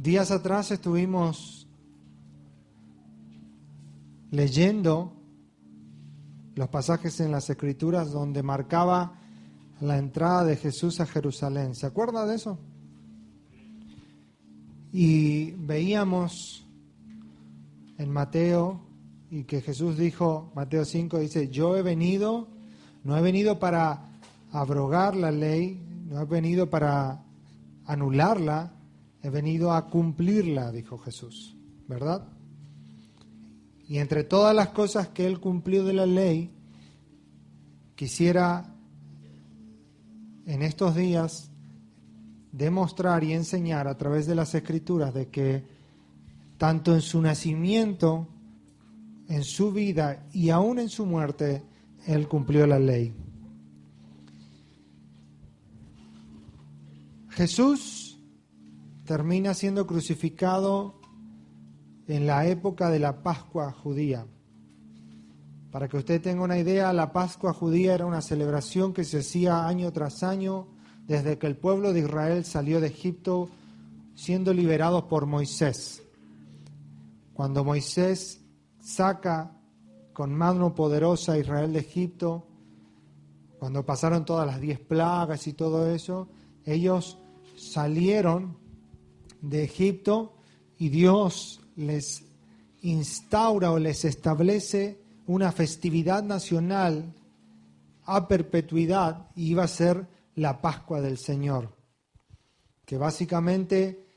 Días atrás estuvimos leyendo los pasajes en las Escrituras donde marcaba la entrada de Jesús a Jerusalén. ¿Se acuerda de eso? Y veíamos en Mateo, y que Jesús dijo, Mateo 5 dice, yo he venido, no he venido para abrogar la ley, no he venido para anularla, he venido a cumplirla, dijo Jesús, ¿verdad? Y entre todas las cosas que Él cumplió de la ley, quisiera en estos días demostrar y enseñar a través de las Escrituras de que tanto en su nacimiento, en su vida y aún en su muerte, Él cumplió la ley. Jesús termina siendo crucificado en la época de la Pascua judía. Para que usted tenga una idea, la Pascua judía era una celebración que se hacía año tras año desde que el pueblo de Israel salió de Egipto siendo liberados por Moisés. Cuando Moisés saca con mano poderosa a Israel de Egipto, cuando pasaron todas las 10 plagas y todo eso, ellos salieron de Egipto y Dios les instaura o les establece una festividad nacional a perpetuidad y iba a ser la Pascua del Señor, que básicamente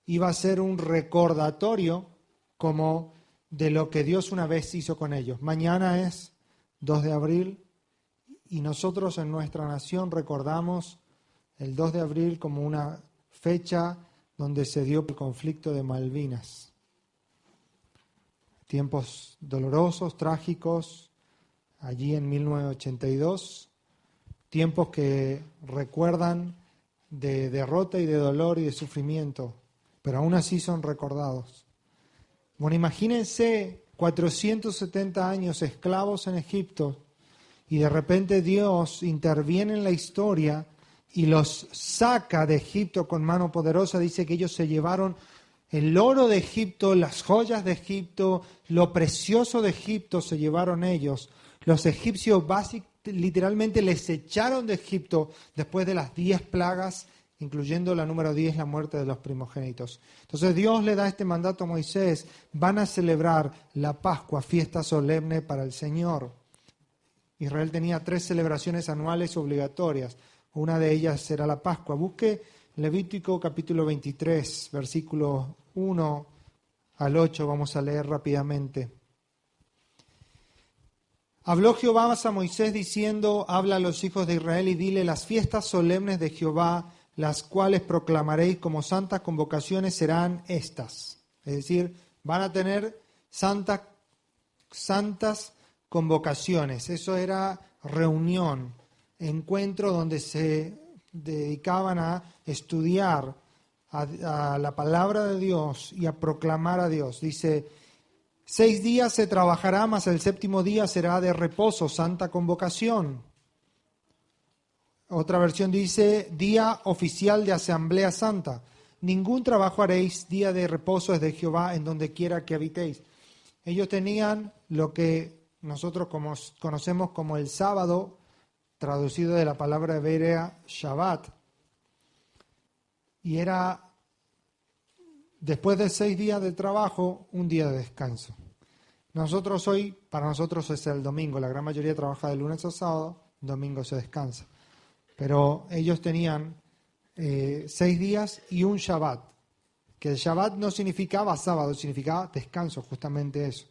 iba a ser un recordatorio como de lo que Dios una vez hizo con ellos. Mañana es 2 de abril y nosotros en nuestra nación recordamos el 2 de abril como una fecha donde se dio el conflicto de Malvinas. Tiempos dolorosos, trágicos, allí en 1982, tiempos que recuerdan de derrota y de dolor y de sufrimiento, pero aún así son recordados. Bueno, imagínense 470 años esclavos en Egipto y de repente Dios interviene en la historia y los saca de Egipto con mano poderosa. Dice que ellos se llevaron el oro de Egipto, las joyas de Egipto, lo precioso de Egipto se llevaron ellos. Los egipcios literalmente les echaron de Egipto después de las 10 plagas, incluyendo la número 10, la muerte de los primogénitos. Entonces Dios le da este mandato a Moisés, van a celebrar la Pascua, fiesta solemne para el Señor. Israel tenía 3 celebraciones anuales obligatorias, una de ellas será la Pascua. Busque Levítico capítulo 23, versículos 1 al 8, vamos a leer rápidamente. Habló Jehová a Moisés diciendo, habla a los hijos de Israel y dile, las fiestas solemnes de Jehová, las cuales proclamaréis como santas convocaciones, serán estas. Es decir, van a tener santas convocaciones. Eso era reunión, encuentro donde se dedicaban a estudiar a la palabra de Dios y a proclamar a Dios. Dice, 6 días se trabajará, mas el 7º día será de reposo, santa convocación. Otra versión dice, día oficial de asamblea santa. Ningún trabajo haréis, día de reposo es de Jehová en donde quiera que habitéis. Ellos tenían lo que nosotros conocemos como el sábado, traducido de la palabra hebrea Shabbat. Y era, después de 6 días de trabajo, un día de descanso. Nosotros hoy, para nosotros es el domingo. La gran mayoría trabaja de lunes a sábado, domingo se descansa. Pero ellos tenían 6 días y un Shabbat. Que el Shabbat no significaba sábado, significaba descanso, justamente eso.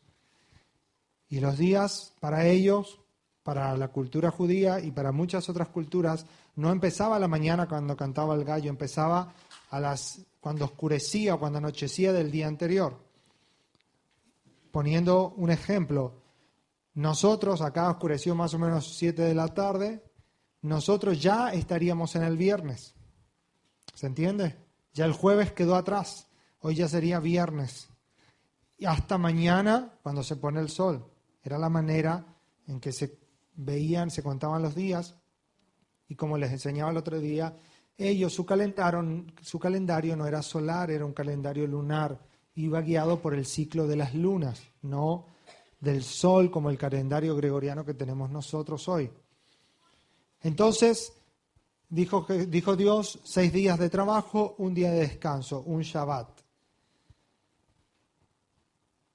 Y los días para ellos, para la cultura judía y para muchas otras culturas, no empezaba a la mañana cuando cantaba el gallo, empezaba cuando oscurecía o cuando anochecía del día anterior. Poniendo un ejemplo, nosotros, acá oscureció más o menos 7 de la tarde, nosotros ya estaríamos en el viernes. ¿Se entiende? Ya el jueves quedó atrás, hoy ya sería viernes. Y hasta mañana, cuando se pone el sol. Era la manera en que se veían, se contaban los días. Y como les enseñaba el otro día, ellos, su calendario no era solar, era un calendario lunar. Iba guiado por el ciclo de las lunas, no del sol como el calendario gregoriano que tenemos nosotros hoy. Entonces, dijo Dios, 6 días de trabajo, un día de descanso, un Shabbat.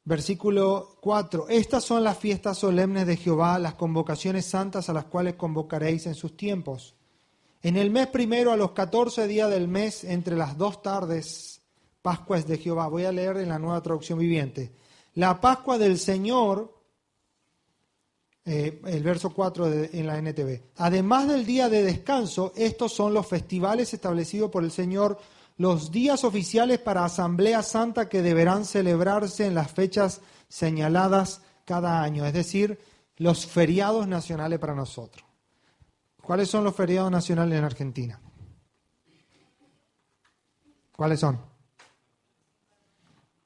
Versículo 4. Estas son las fiestas solemnes de Jehová, las convocaciones santas a las cuales convocaréis en sus tiempos. En el mes primero, a los 14 días del mes, entre las 2 tardes, Pascua es de Jehová. Voy a leer en la Nueva Traducción Viviente. La Pascua del Señor, el verso 4 en la NTV. Además del día de descanso, estos son los festivales establecidos por el Señor, los días oficiales para Asamblea Santa que deberán celebrarse en las fechas señaladas cada año, es decir, los feriados nacionales para nosotros. ¿Cuáles son los feriados nacionales en Argentina? ¿Cuáles son?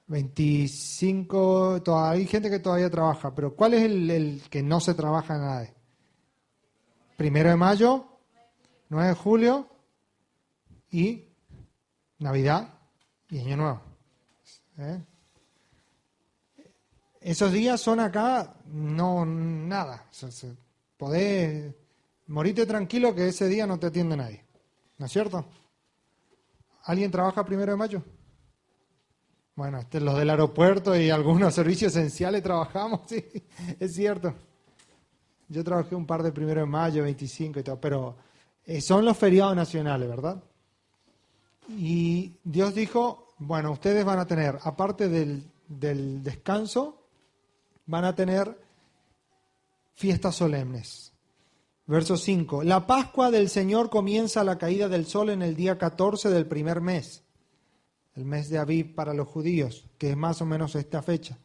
25, hay gente que todavía trabaja, pero ¿cuál es el que no se trabaja nada? 1 de mayo, 9 de julio y Navidad y Año Nuevo. Esos días son acá, no nada. Podés morirte tranquilo que ese día no te atiende nadie. ¿No es cierto? ¿Alguien trabaja 1 de mayo? Bueno, los del aeropuerto y algunos servicios esenciales trabajamos, sí, es cierto. Yo trabajé un par de 1 de mayo, 25 y todo, pero son los feriados nacionales, ¿verdad? Y Dios dijo, bueno, ustedes van a tener, aparte del descanso, van a tener fiestas solemnes. Verso 5. La Pascua del Señor comienza a la caída del sol en el día 14 del primer mes. El mes de Aviv para los judíos, que es más o menos esta fecha.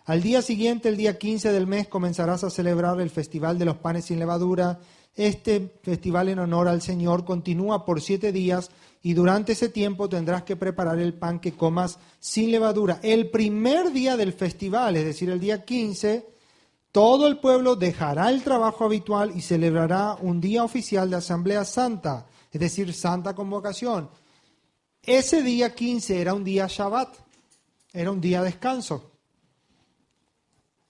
Al día siguiente, el día 15 del mes, comenzarás a celebrar el Festival de los Panes sin Levadura. Este festival en honor al Señor continúa por 7 días y durante ese tiempo tendrás que preparar el pan que comas sin levadura. El primer día del festival, es decir, el día 15, todo el pueblo dejará el trabajo habitual y celebrará un día oficial de Asamblea Santa, es decir, Santa Convocación. Ese día 15 era un día Shabbat, era un día de descanso.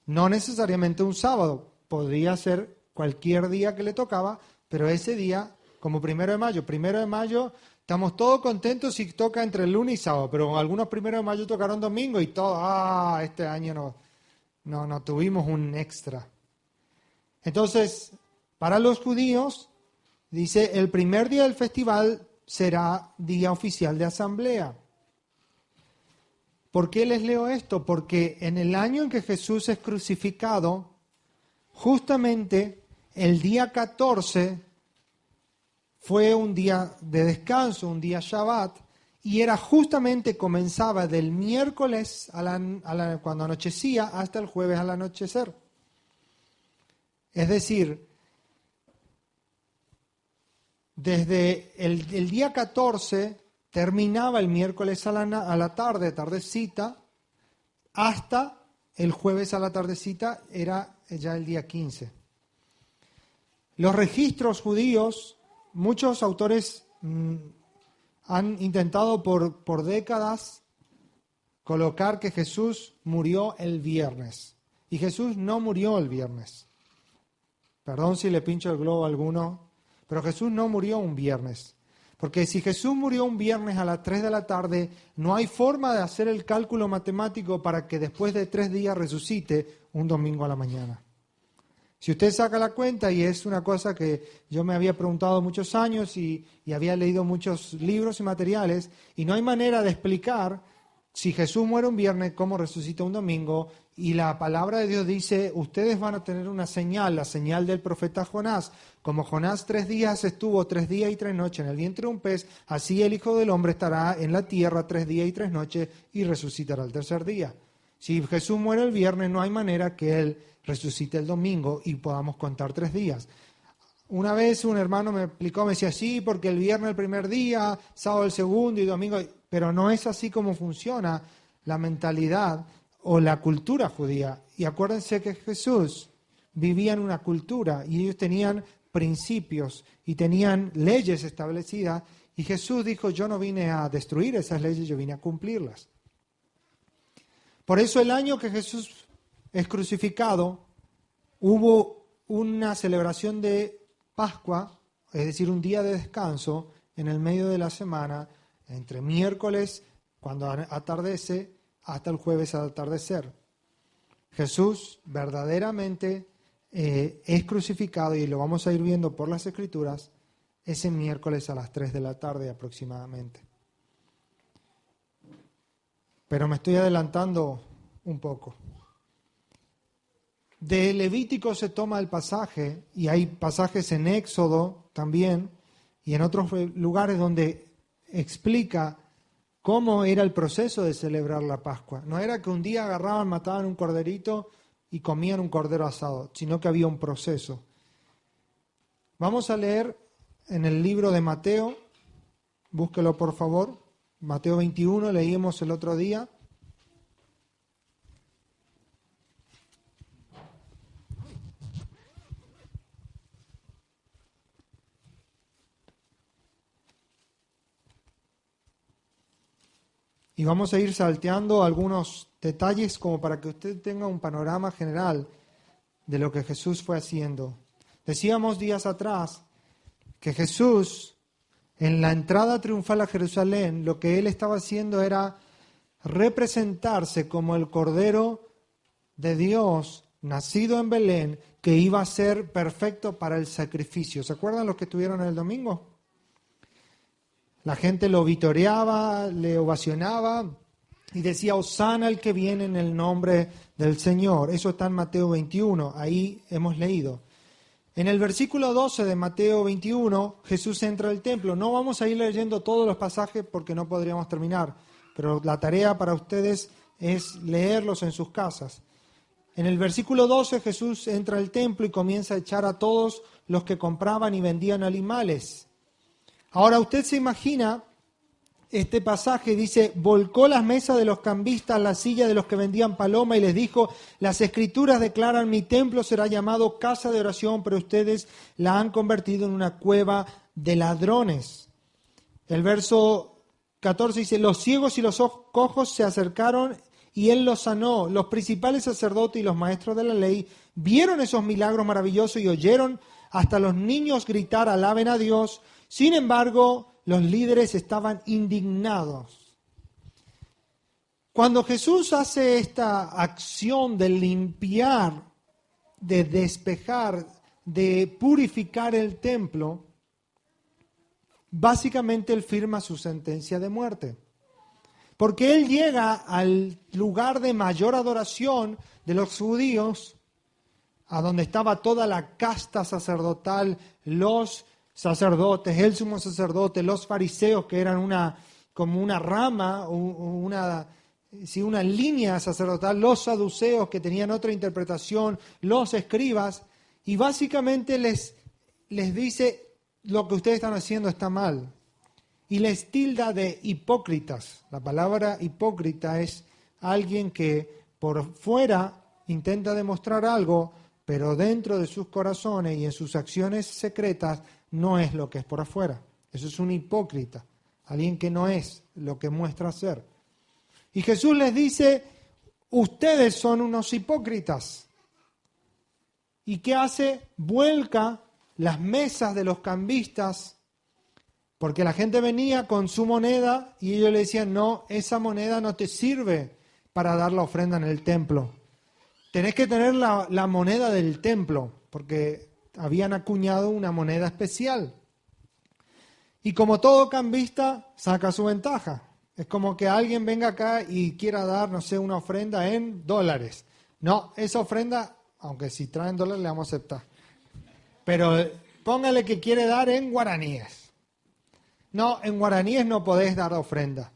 No necesariamente un sábado, podría ser cualquier día que le tocaba, pero ese día, como 1 de mayo. 1 de mayo, estamos todos contentos si toca entre el lunes y sábado, pero algunos 1 de mayo tocaron domingo y todo, este año no tuvimos un extra. Entonces, para los judíos, dice, el primer día del festival será día oficial de asamblea. ¿Por qué les leo esto? Porque en el año en que Jesús es crucificado, justamente el día 14 fue un día de descanso, un día Shabbat, y era justamente, comenzaba del miércoles cuando anochecía hasta el jueves al anochecer. Es decir, desde el día 14 terminaba el miércoles a la tarde, tardecita, hasta el jueves a la tardecita, era ya el día 15. Los registros judíos, muchos autores han intentado por décadas colocar que Jesús murió el viernes. Y Jesús no murió el viernes. Perdón si le pincho el globo a alguno, pero Jesús no murió un viernes. Porque si Jesús murió un viernes a las 3 de la tarde, no hay forma de hacer el cálculo matemático para que después de 3 días resucite un domingo a la mañana. Si usted saca la cuenta, y es una cosa que yo me había preguntado muchos años y había leído muchos libros y materiales, y no hay manera de explicar si Jesús muere un viernes, cómo resucita un domingo, y la palabra de Dios dice, ustedes van a tener una señal, la señal del profeta Jonás. Como Jonás 3 días estuvo 3 días y 3 noches en el vientre de un pez, así el Hijo del Hombre estará en la tierra 3 días y 3 noches y resucitará el tercer día. Si Jesús muere el viernes, no hay manera que Él resucite el domingo y podamos contar 3 días. Una vez un hermano me explicó, me decía, sí, porque el viernes el primer día, sábado el segundo y domingo, pero no es así como funciona la mentalidad o la cultura judía. Y acuérdense que Jesús vivía en una cultura y ellos tenían principios y tenían leyes establecidas, Y Jesús dijo, yo no vine a destruir esas leyes, yo vine a cumplirlas. Por eso el año que Jesús es crucificado, hubo una celebración de Pascua, es decir, un día de descanso en el medio de la semana, entre miércoles, cuando atardece, hasta el jueves al atardecer. Jesús verdaderamente es crucificado, y lo vamos a ir viendo por las Escrituras, ese miércoles a las 3 de la tarde aproximadamente. Pero me estoy adelantando un poco. De Levítico se toma el pasaje, y hay pasajes en Éxodo también, y en otros lugares donde explica cómo era el proceso de celebrar la Pascua. No era que un día agarraban, mataban un corderito y comían un cordero asado, sino que había un proceso. Vamos a leer en el libro de Mateo, búsquelo por favor, Mateo 21, leímos el otro día. Y vamos a ir salteando algunos detalles como para que usted tenga un panorama general de lo que Jesús fue haciendo. Decíamos días atrás que Jesús, en la entrada triunfal a Jerusalén, lo que él estaba haciendo era representarse como el Cordero de Dios, nacido en Belén, que iba a ser perfecto para el sacrificio. ¿Se acuerdan los que estuvieron el domingo? La gente lo vitoreaba, le ovacionaba y decía, Hosana el que viene en el nombre del Señor. Eso está en Mateo 21, ahí hemos leído. En el versículo 12 de Mateo 21, Jesús entra al templo. No vamos a ir leyendo todos los pasajes porque no podríamos terminar, pero la tarea para ustedes es leerlos en sus casas. En el versículo 12 Jesús entra al templo y comienza a echar a todos los que compraban y vendían animales. Ahora usted se imagina, este pasaje dice, volcó las mesas de los cambistas, las sillas de los que vendían paloma y les dijo, las Escrituras declaran, mi templo será llamado casa de oración, pero ustedes la han convertido en una cueva de ladrones. El verso 14 dice, los ciegos y los cojos se acercaron y él los sanó. Los principales sacerdotes y los maestros de la ley vieron esos milagros maravillosos y oyeron hasta los niños gritar, alaben a Dios. Sin embargo, los líderes estaban indignados. Cuando Jesús hace esta acción de limpiar, de despejar, de purificar el templo, básicamente él firma su sentencia de muerte. Porque él llega al lugar de mayor adoración de los judíos, a donde estaba toda la casta sacerdotal, los sacerdotes, el sumo sacerdote, los fariseos, que eran como una rama, una línea sacerdotal, los saduceos, que tenían otra interpretación, los escribas, y básicamente les dice, lo que ustedes están haciendo está mal. Y les tilda de hipócritas. La palabra hipócrita es alguien que por fuera intenta demostrar algo, pero dentro de sus corazones y en sus acciones secretas no es lo que es por afuera. Eso es un hipócrita, alguien que no es lo que muestra ser. Y Jesús les dice, ustedes son unos hipócritas. ¿Y qué hace? Vuelca las mesas de los cambistas, porque la gente venía con su moneda y ellos le decían, no, esa moneda no te sirve para dar la ofrenda en el templo. Tenés que tener la moneda del templo, porque habían acuñado una moneda especial. Y como todo cambista, saca su ventaja. Es como que alguien venga acá y quiera dar, no sé, una ofrenda en dólares. No, esa ofrenda, aunque si traen dólares, le vamos a aceptar. Pero póngale que quiere dar en guaraníes. No, en guaraníes no podés dar ofrenda.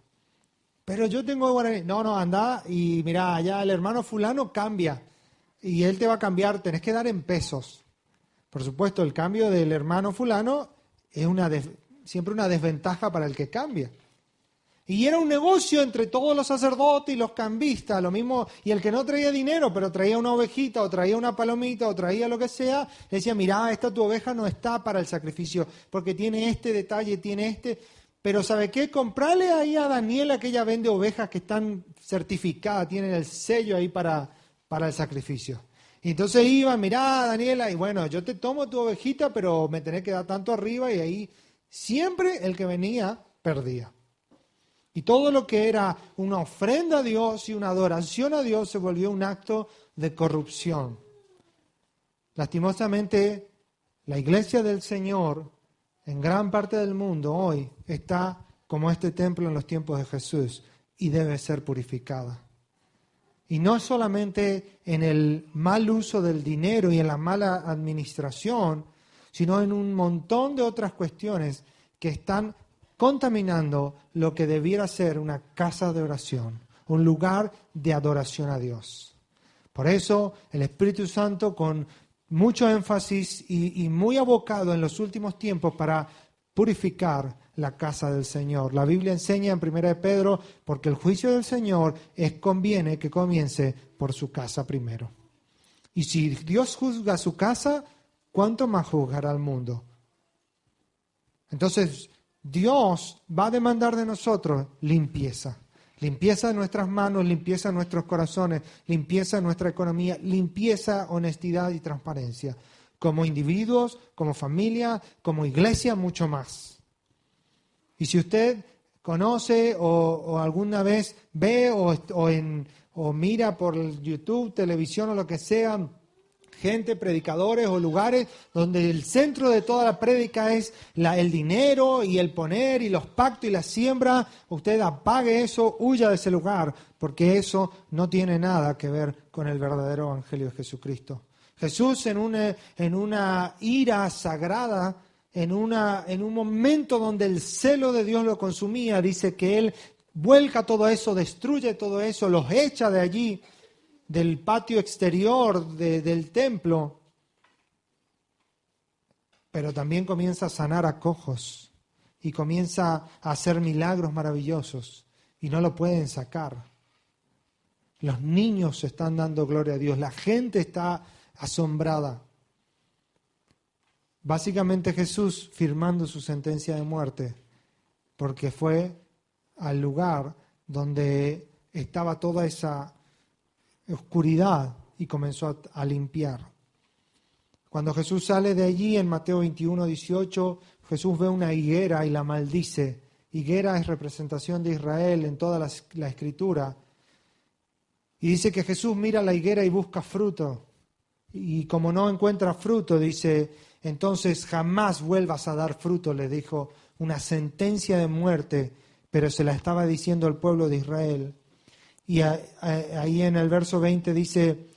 Pero yo tengo guaraníes. No, anda y mira, allá el hermano fulano cambia. Y él te va a cambiar, tenés que dar en pesos. Por supuesto, el cambio del hermano fulano es siempre una desventaja para el que cambia. Y era un negocio entre todos los sacerdotes y los cambistas, lo mismo, y el que no traía dinero, pero traía una ovejita, o traía una palomita, o traía lo que sea, le decía, mirá, esta tu oveja no está para el sacrificio, porque tiene este detalle, tiene este. pero ¿sabe qué? Comprarle ahí a Daniela que ella vende ovejas que están certificadas, tienen el sello ahí para el sacrificio. Y entonces iba, mirá, Daniela, y bueno, yo te tomo tu ovejita, pero me tenés que dar tanto arriba, y ahí siempre el que venía perdía. Y todo lo que era una ofrenda a Dios y una adoración a Dios se volvió un acto de corrupción. Lastimosamente, la iglesia del Señor en gran parte del mundo hoy está como este templo en los tiempos de Jesús y debe ser purificada. Y no solamente en el mal uso del dinero y en la mala administración, sino en un montón de otras cuestiones que están contaminando lo que debiera ser una casa de oración, un lugar de adoración a Dios. Por eso el Espíritu Santo, con mucho énfasis y muy abocado en los últimos tiempos para purificar la casa del Señor. La Biblia enseña en 1 Pedro, porque el juicio del Señor conviene que comience por su casa primero. Y si Dios juzga su casa, ¿cuánto más juzgará al mundo? Entonces, Dios va a demandar de nosotros limpieza. Limpieza de nuestras manos, limpieza de nuestros corazones, limpieza de nuestra economía, limpieza, honestidad y transparencia. Como individuos, como familia, como iglesia, mucho más. Y si usted conoce o alguna vez ve o mira por YouTube, televisión o lo que sea, gente, predicadores o lugares donde el centro de toda la prédica es el dinero y el poner y los pactos y la siembra, usted apague eso, huya de ese lugar, porque eso no tiene nada que ver con el verdadero evangelio de Jesucristo. Jesús en una ira sagrada, en un momento donde el celo de Dios lo consumía, dice que Él vuelca todo eso, destruye todo eso, los echa de allí, del patio exterior del templo, pero también comienza a sanar a cojos y comienza a hacer milagros maravillosos y no lo pueden sacar. Los niños están dando gloria a Dios, la gente está asombrada. Básicamente Jesús firmando su sentencia de muerte, porque fue al lugar donde estaba toda esa oscuridad y comenzó a limpiar. Cuando Jesús sale de allí en Mateo 21:18, Jesús ve una higuera y la maldice. Higuera es representación de Israel en toda la Escritura. Y dice que Jesús mira la higuera y busca fruto. Y como no encuentra fruto, dice, entonces jamás vuelvas a dar fruto, le dijo, una sentencia de muerte, pero se la estaba diciendo al pueblo de Israel. Y ahí en el verso 20 dice,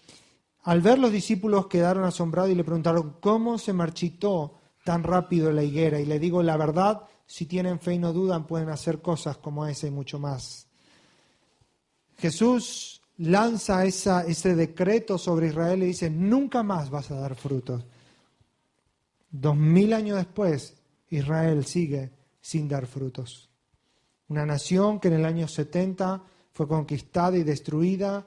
al ver los discípulos quedaron asombrados y le preguntaron, ¿cómo se marchitó tan rápido la higuera? Y le digo, la verdad, si tienen fe y no dudan, pueden hacer cosas como esa y mucho más. Jesús lanza ese decreto sobre Israel y dice, nunca más vas a dar frutos. 2000 años después, Israel sigue sin dar frutos. Una nación que en el año 70 fue conquistada y destruida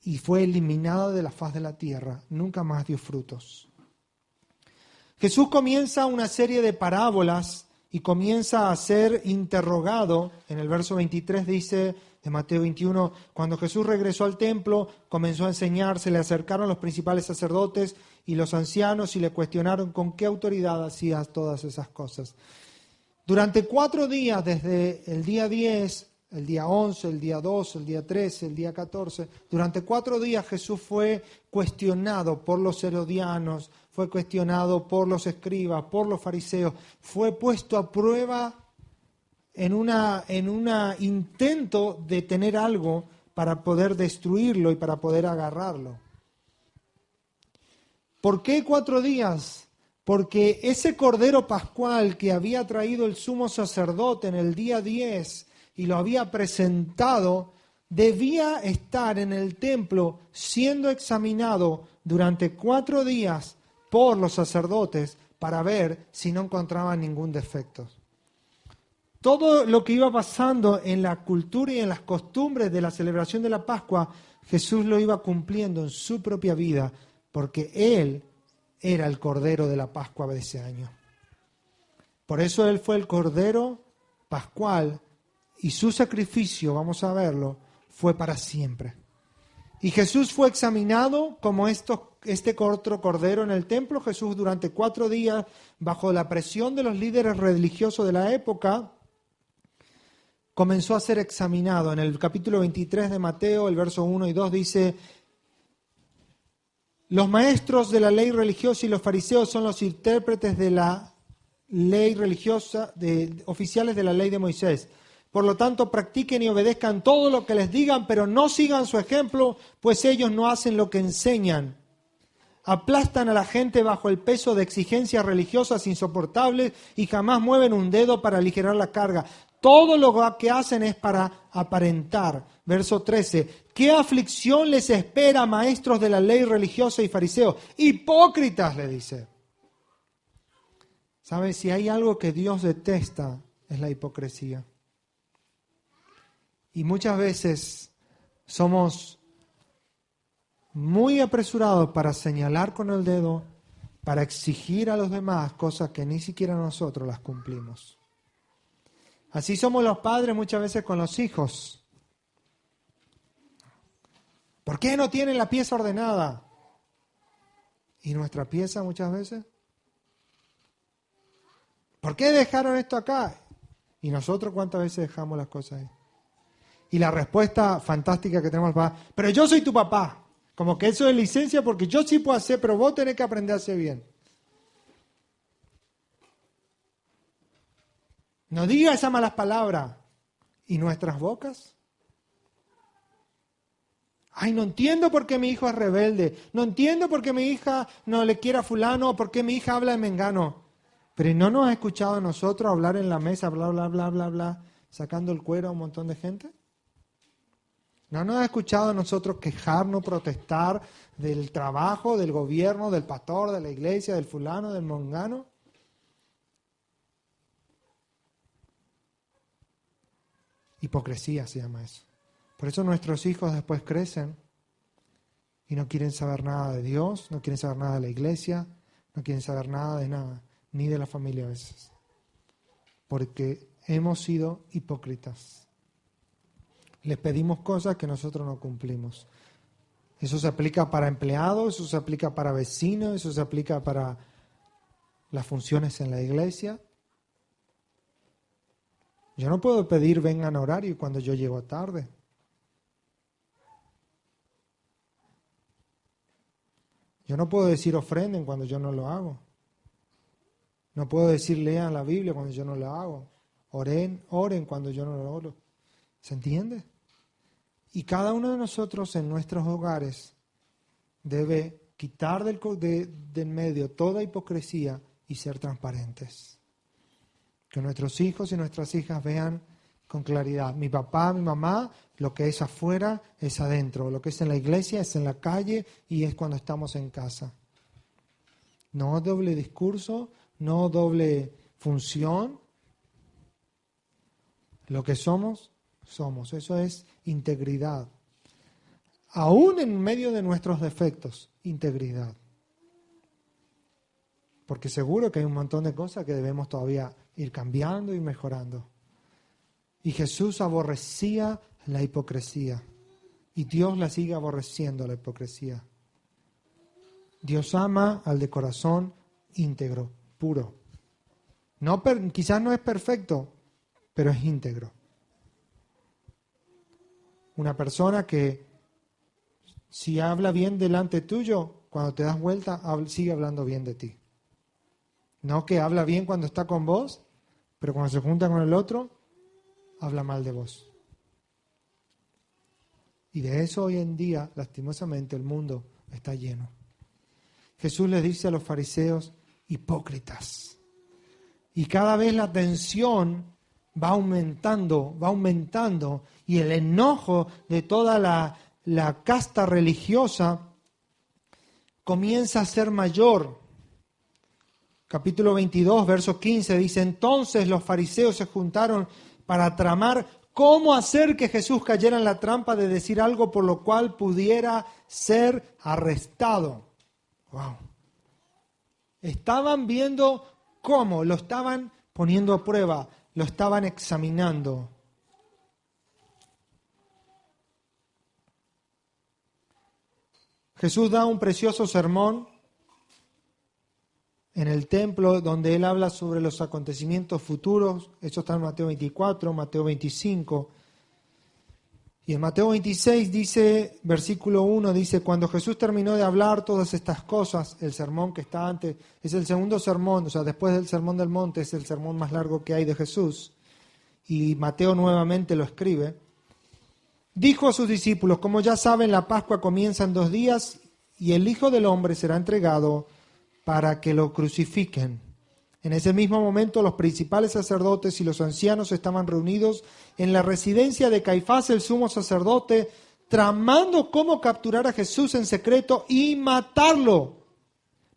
y fue eliminada de la faz de la tierra. Nunca más dio frutos. Jesús comienza una serie de parábolas y comienza a ser interrogado. En el verso 23 dice de Mateo 21, cuando Jesús regresó al templo, comenzó a enseñar, se le acercaron los principales sacerdotes y los ancianos y le cuestionaron con qué autoridad hacía todas esas cosas. Durante 4 días, desde el día 10, el día 11, el día 12, el día 13, el día 14, durante 4 días Jesús fue cuestionado por los herodianos, fue cuestionado por los escribas, por los fariseos, fue puesto a prueba en un intento de tener algo para poder destruirlo y para poder agarrarlo. ¿Por qué 4 días? Porque ese cordero pascual que había traído el sumo sacerdote en el día 10 y lo había presentado, debía estar en el templo siendo examinado durante 4 días por los sacerdotes para ver si no encontraban ningún defecto. Todo lo que iba pasando en la cultura y en las costumbres de la celebración de la Pascua, Jesús lo iba cumpliendo en su propia vida, porque Él era el Cordero de la Pascua de ese año. Por eso Él fue el Cordero pascual y su sacrificio, vamos a verlo, fue para siempre. Y Jesús fue examinado como este otro cordero en el templo. Jesús durante 4 días, bajo la presión de los líderes religiosos de la época, comenzó a ser examinado. En el capítulo 23 de Mateo, el verso 1 y 2 dice: los maestros de la ley religiosa y los fariseos son los intérpretes de la ley religiosa, oficiales de la ley de Moisés. Por lo tanto, practiquen y obedezcan todo lo que les digan, pero no sigan su ejemplo, pues ellos no hacen lo que enseñan. Aplastan a la gente bajo el peso de exigencias religiosas insoportables y jamás mueven un dedo para aligerar la carga. Todo lo que hacen es para aparentar. Verso 13. ¿Qué aflicción les espera, maestros de la ley religiosa y fariseos? Hipócritas, le dice. ¿Sabes? Si hay algo que Dios detesta, es la hipocresía. Y muchas veces somos muy apresurados para señalar con el dedo, para exigir a los demás cosas que ni siquiera nosotros las cumplimos. Así somos los padres muchas veces con los hijos. ¿Por qué no tienen la pieza ordenada? ¿Y nuestra pieza muchas veces? ¿Por qué dejaron esto acá? ¿Y nosotros cuántas veces dejamos las cosas ahí? Y la respuesta fantástica que tenemos al papá: pero yo soy tu papá. Como que eso es licencia porque yo sí puedo hacer, pero vos tenés que aprender a hacer bien. No diga esas malas palabras. ¿Y nuestras bocas? Ay, no entiendo por qué mi hijo es rebelde. No entiendo por qué mi hija no le quiere a fulano o por qué mi hija habla de mengano. Pero ¿no nos ha escuchado a nosotros hablar en la mesa, bla, bla, bla, bla, bla, sacando el cuero a un montón de gente? ¿No nos ha escuchado a nosotros quejarnos, protestar del trabajo, del gobierno, del pastor, de la iglesia, del fulano, del mongano? Hipocresía se llama eso. Por eso nuestros hijos después crecen y no quieren saber nada de Dios, no quieren saber nada de la iglesia, no quieren saber nada de nada, ni de la familia a veces. Porque hemos sido hipócritas. Les pedimos cosas que nosotros no cumplimos. Eso se aplica para empleados, eso se aplica para vecinos, eso se aplica para las funciones en la iglesia. Yo no puedo pedir vengan a horario cuando yo llego tarde. Yo no puedo decir ofrenden cuando yo no lo hago. No puedo decir lean la Biblia cuando yo no lo hago. Oren cuando yo no lo oro. ¿Se entiende? Y cada uno de nosotros en nuestros hogares debe quitar del medio toda hipocresía y ser transparentes. Que nuestros hijos y nuestras hijas vean con claridad. Mi papá, mi mamá, lo que es afuera es adentro. Lo que es en la iglesia es en la calle y es cuando estamos en casa. No doble discurso, no doble función. Lo que somos. Eso es integridad. Aún en medio de nuestros defectos, integridad. Porque seguro que hay un montón de cosas que debemos todavía ir cambiando y mejorando. Y Jesús aborrecía la hipocresía. Y Dios la sigue aborreciendo, la hipocresía. Dios ama al de corazón íntegro, puro. Quizás no es perfecto, pero es íntegro. Una persona que si habla bien delante tuyo, cuando te das vuelta, sigue hablando bien de ti. No que habla bien cuando está con vos, pero cuando se junta con el otro, habla mal de vos. Y de eso hoy en día, lastimosamente, el mundo está lleno. Jesús les dice a los fariseos, hipócritas. Y cada vez la tensión va aumentando, y el enojo de toda la casta religiosa comienza a ser mayor. Capítulo 22, verso 15 dice: entonces los fariseos se juntaron para tramar cómo hacer que Jesús cayera en la trampa de decir algo por lo cual pudiera ser arrestado. Wow. Estaban viendo cómo lo estaban poniendo a prueba. lo estaban examinando. Jesús da un precioso sermón en el templo donde él habla sobre los acontecimientos futuros. Eso está en Mateo 24, Mateo 25. Y en Mateo 26 dice, versículo 1, dice, cuando Jesús terminó de hablar todas estas cosas, el sermón que está antes, es el segundo sermón, o sea, después del sermón del monte, es el sermón más largo que hay de Jesús. Y Mateo nuevamente lo escribe. Dijo a sus discípulos, como ya saben, la Pascua comienza en 2 días y el Hijo del Hombre será entregado para que lo crucifiquen. En ese mismo momento los principales sacerdotes y los ancianos estaban reunidos en la residencia de Caifás, el sumo sacerdote, tramando cómo capturar a Jesús en secreto y matarlo,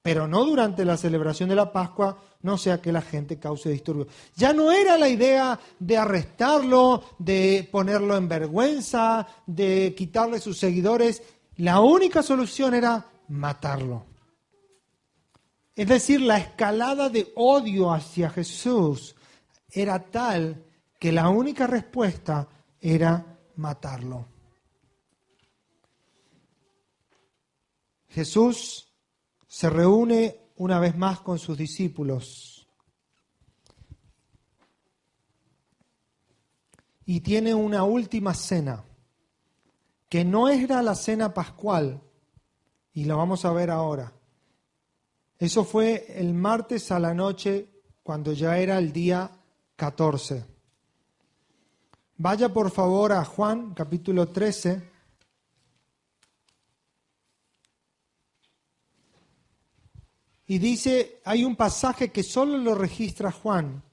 pero no durante la celebración de la Pascua, no sea que la gente cause disturbios. Ya no era la idea de arrestarlo, de ponerlo en vergüenza, de quitarle sus seguidores. La única solución era matarlo. Es decir, la escalada de odio hacia Jesús era tal que la única respuesta era matarlo. Jesús se reúne una vez más con sus discípulos y tiene una última cena, que no era la cena pascual, y lo vamos a ver ahora. Eso fue el martes a la noche, cuando ya era el día 14. Vaya por favor a Juan, capítulo 13. Y dice, hay un pasaje que solo lo registra Juan,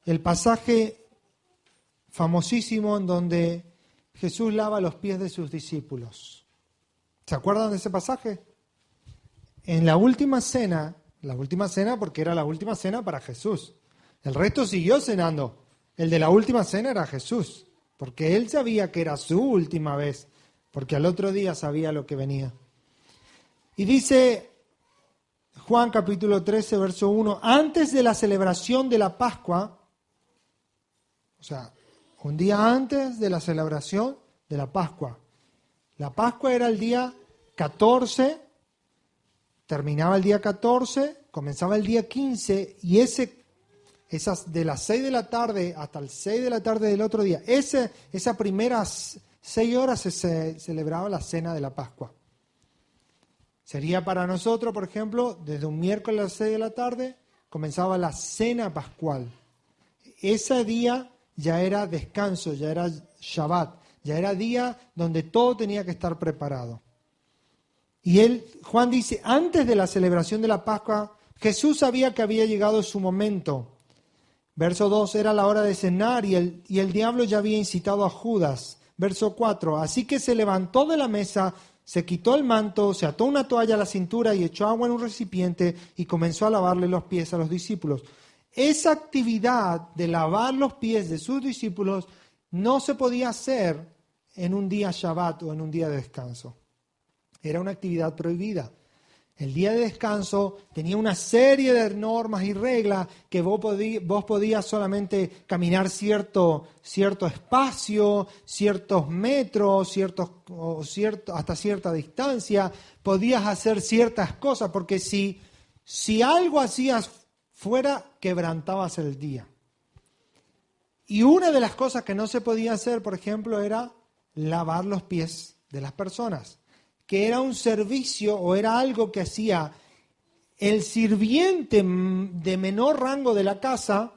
el pasaje famosísimo en donde Jesús lava los pies de sus discípulos. ¿Se acuerdan de ese pasaje? En la última cena porque era la última cena para Jesús. El resto siguió cenando. El de la última cena era Jesús, porque él sabía que era su última vez, porque al otro día sabía lo que venía. Y dice Juan capítulo 13, verso 1, antes de la celebración de la Pascua, o sea, un día antes de la celebración de la Pascua. La Pascua era el día 14, terminaba el día 14, comenzaba el día 15, y esas de las 6 de la tarde hasta las 6 de la tarde del otro día, esas primeras 6 horas se celebraba la cena de la Pascua. Sería para nosotros, por ejemplo, desde un miércoles a las 6 de la tarde, comenzaba la cena pascual. Ese día ya era descanso, ya era Shabbat, ya era día donde todo tenía que estar preparado. Y Juan dice, antes de la celebración de la Pascua, Jesús sabía que había llegado su momento. Verso 2, era la hora de cenar y el diablo ya había incitado a Judas. Verso 4, así que se levantó de la mesa, se quitó el manto, se ató una toalla a la cintura y echó agua en un recipiente y comenzó a lavarle los pies a los discípulos. Esa actividad de lavar los pies de sus discípulos no se podía hacer en un día Shabbat o en un día de descanso. Era una actividad prohibida. El día de descanso tenía una serie de normas y reglas que vos podías solamente caminar cierto espacio, ciertos metros, hasta cierta distancia. Podías hacer ciertas cosas porque si algo hacías fuera, quebrantabas el día. Y una de las cosas que no se podía hacer, por ejemplo, era lavar los pies de las personas, que era un servicio o era algo que hacía el sirviente de menor rango de la casa,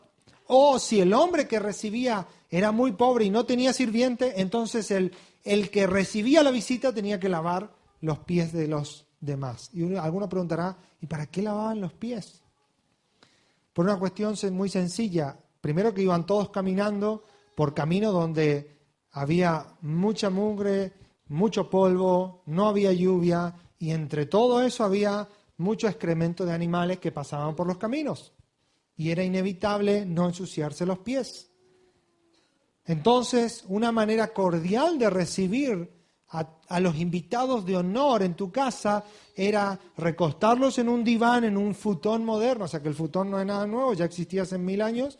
o si el hombre que recibía era muy pobre y no tenía sirviente, entonces el que recibía la visita tenía que lavar los pies de los demás. Y alguno preguntará, ¿y para qué lavaban los pies? Por una cuestión muy sencilla. Primero, que iban todos caminando por camino donde había mucha mugre, mucho polvo, no había lluvia, y entre todo eso había mucho excremento de animales que pasaban por los caminos. Y era inevitable no ensuciarse los pies. Entonces, una manera cordial de recibir a los invitados de honor en tu casa era recostarlos en un diván, en un futón moderno, o sea que el futón no es nada nuevo, ya existía hace 1000 años,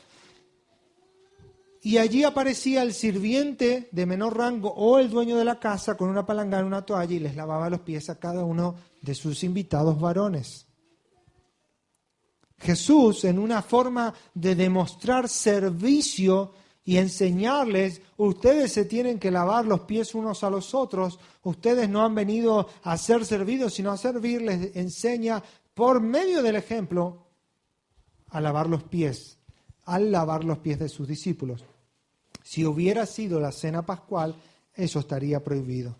y allí aparecía el sirviente de menor rango o el dueño de la casa con una palangana, una toalla, y les lavaba los pies a cada uno de sus invitados varones. Jesús, en una forma de demostrar servicio y enseñarles, ustedes se tienen que lavar los pies unos a los otros, ustedes no han venido a ser servidos, sino a servir, les enseña por medio del ejemplo a lavar los pies, al lavar los pies de sus discípulos. Si hubiera sido la cena pascual, eso estaría prohibido.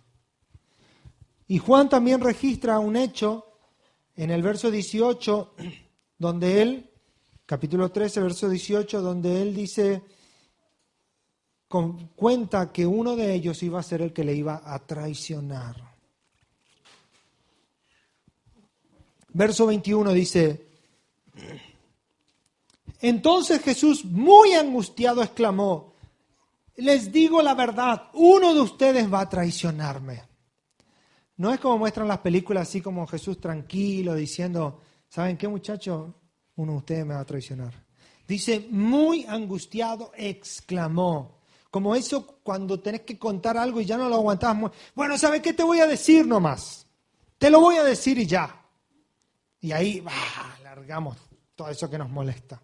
Y Juan también registra un hecho en el verso 18, donde él, capítulo 13, verso 18, donde él dice, cuenta que uno de ellos iba a ser el que le iba a traicionar. Verso 21 dice, entonces Jesús, muy angustiado, exclamó, les digo la verdad, uno de ustedes va a traicionarme. No es como muestran las películas, así como Jesús tranquilo, diciendo, ¿saben qué, muchachos? Uno de ustedes me va a traicionar. Dice, muy angustiado, exclamó. Como eso cuando tenés que contar algo y ya no lo aguantás. Bueno, ¿sabes qué? Te voy a decir nomás. Te lo voy a decir y ya. Y ahí, largamos todo eso que nos molesta.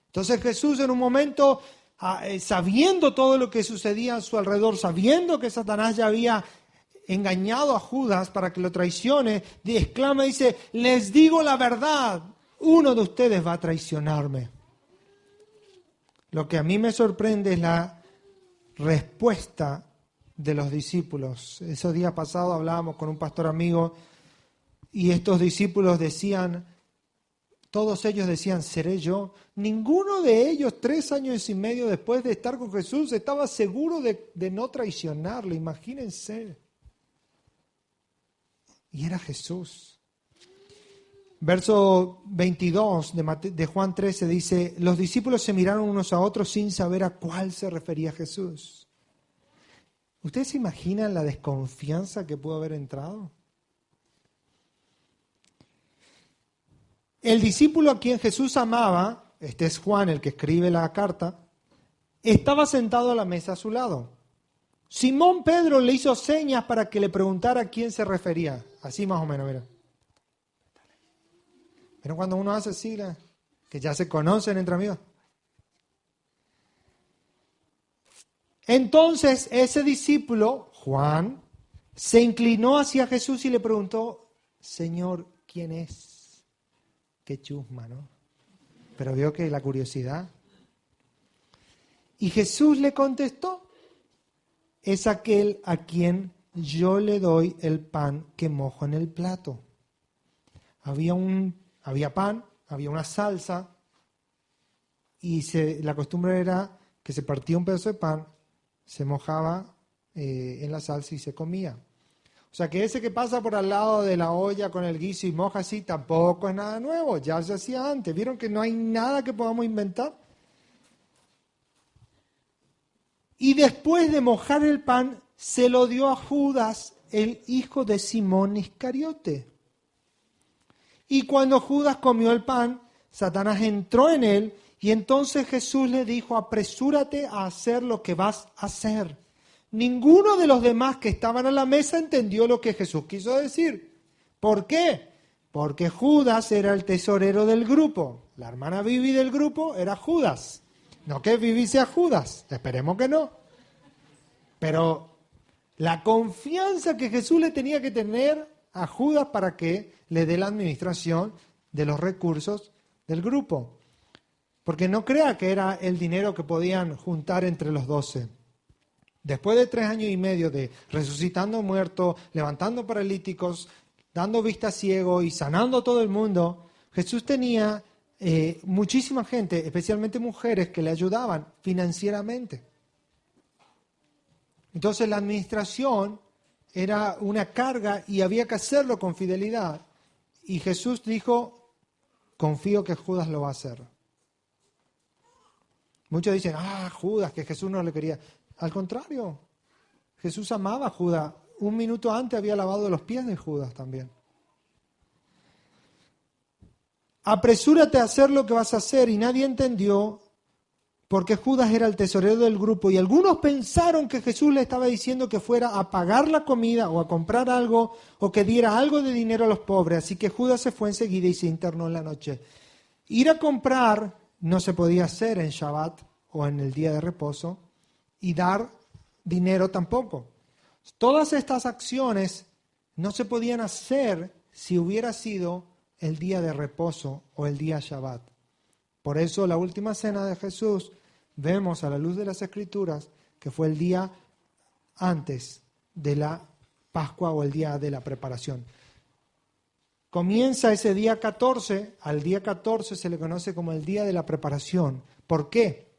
Entonces Jesús en un momento, sabiendo todo lo que sucedía a su alrededor, sabiendo que Satanás ya había engañado a Judas para que lo traicione, exclama y dice, les digo la verdad, uno de ustedes va a traicionarme. Lo que a mí me sorprende es la respuesta de los discípulos. Esos días pasados hablábamos con un pastor amigo y estos discípulos decían, todos ellos decían, ¿seré yo? Ninguno de ellos, 3 años y medio después de estar con Jesús, estaba seguro de no traicionarlo. Imagínense. Y era Jesús. Verso 22 de Juan 13 dice, los discípulos se miraron unos a otros sin saber a cuál se refería Jesús. ¿Ustedes se imaginan la desconfianza que pudo haber entrado? El discípulo a quien Jesús amaba, este es Juan el que escribe la carta, estaba sentado a la mesa a su lado. Simón Pedro le hizo señas para que le preguntara a quién se refería. Así más o menos, mira. Pero cuando uno hace así, que ya se conocen entre amigos. Entonces ese discípulo, Juan, se inclinó hacia Jesús y le preguntó, Señor, ¿quién es? Qué chusma, ¿no? Pero vio que la curiosidad. Y Jesús le contestó, es aquel a quien yo le doy el pan que mojo en el plato. Había pan, había una salsa, y la costumbre era que se partía un pedazo de pan, se mojaba en la salsa y se comía. O sea que ese que pasa por al lado de la olla con el guiso y moja así tampoco es nada nuevo, ya se hacía antes. ¿Vieron que no hay nada que podamos inventar? Y después de mojar el pan, se lo dio a Judas, el hijo de Simón Iscariote. Y cuando Judas comió el pan, Satanás entró en él y entonces Jesús le dijo, apresúrate a hacer lo que vas a hacer. Ninguno de los demás que estaban a la mesa entendió lo que Jesús quiso decir. ¿Por qué? Porque Judas era el tesorero del grupo. La hermana Vivi del grupo era Judas. No que Vivi sea Judas, esperemos que no. Pero la confianza que Jesús le tenía que tener a Judas para que le dé la administración de los recursos del grupo. Porque no crea que era el dinero que podían juntar entre los 12. Después de 3 años y medio de resucitando muertos, levantando paralíticos, dando vista ciego y sanando a todo el mundo, Jesús tenía muchísima gente, especialmente mujeres, que le ayudaban financieramente. Entonces la administración era una carga y había que hacerlo con fidelidad. Y Jesús dijo, confío que Judas lo va a hacer. Muchos dicen, Judas, que Jesús no le quería. Al contrario, Jesús amaba a Judas. 1 minuto antes había lavado los pies de Judas también. Apresúrate a hacer lo que vas a hacer. Y nadie entendió porque Judas era el tesorero del grupo y algunos pensaron que Jesús le estaba diciendo que fuera a pagar la comida o a comprar algo o que diera algo de dinero a los pobres. Así que Judas se fue enseguida y se internó en la noche. Ir a comprar no se podía hacer en Shabbat o en el día de reposo y dar dinero tampoco. Todas estas acciones no se podían hacer si hubiera sido el día de reposo o el día Shabbat. Por eso la última cena de Jesús, vemos a la luz de las Escrituras que fue el día antes de la Pascua o el día de la preparación. Comienza ese día 14, al día 14 se le conoce como el día de la preparación. ¿Por qué?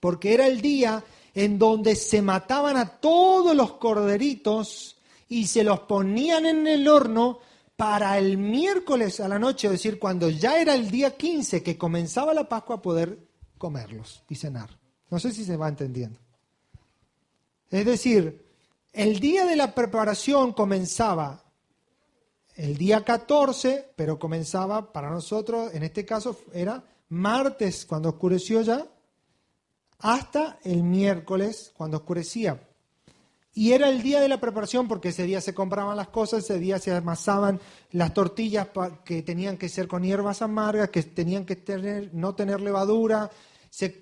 Porque era el día en donde se mataban a todos los corderitos y se los ponían en el horno para el miércoles a la noche, es decir, cuando ya era el día 15 que comenzaba la Pascua, poder comerlos y cenar. No sé si se va entendiendo. Es decir, el día de la preparación comenzaba el día 14, pero comenzaba para nosotros, en este caso era martes cuando oscureció ya, hasta el miércoles cuando oscurecía. Y era el día de la preparación porque ese día se compraban las cosas, ese día se amasaban las tortillas que tenían que ser con hierbas amargas, que tenían que no tener levadura. Se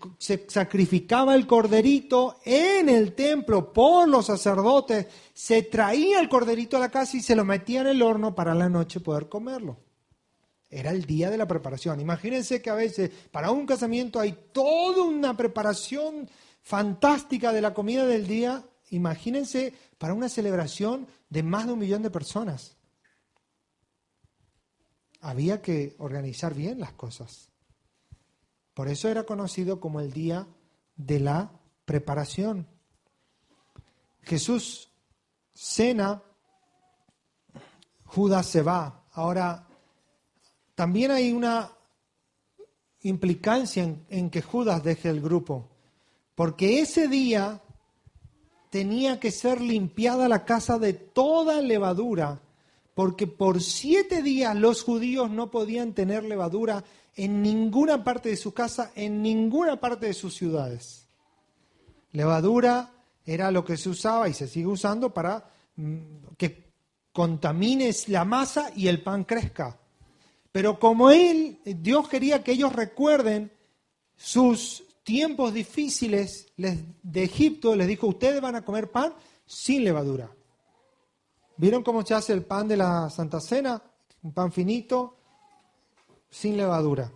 sacrificaba el corderito en el templo por los sacerdotes, se traía el corderito a la casa y se lo metía en el horno para la noche poder comerlo. Era el día de la preparación. Imagínense que a veces para un casamiento hay toda una preparación fantástica de la comida del día. Imagínense para una celebración de más de 1 millón de personas. Había que organizar bien las cosas. Por eso era conocido como el día de la preparación. Jesús cena, Judas se va. Ahora, también hay una implicancia en que Judas deje el grupo, porque ese día tenía que ser limpiada la casa de toda levadura, porque por 7 días los judíos no podían tener levadura en ninguna parte de su casa, en ninguna parte de sus ciudades. Levadura era lo que se usaba y se sigue usando para que contamines la masa y el pan crezca. Pero como Dios quería que ellos recuerden sus tiempos difíciles de Egipto, les dijo, ustedes van a comer pan sin levadura. ¿Vieron cómo se hace el pan de la Santa Cena? Un pan finito, sin levadura.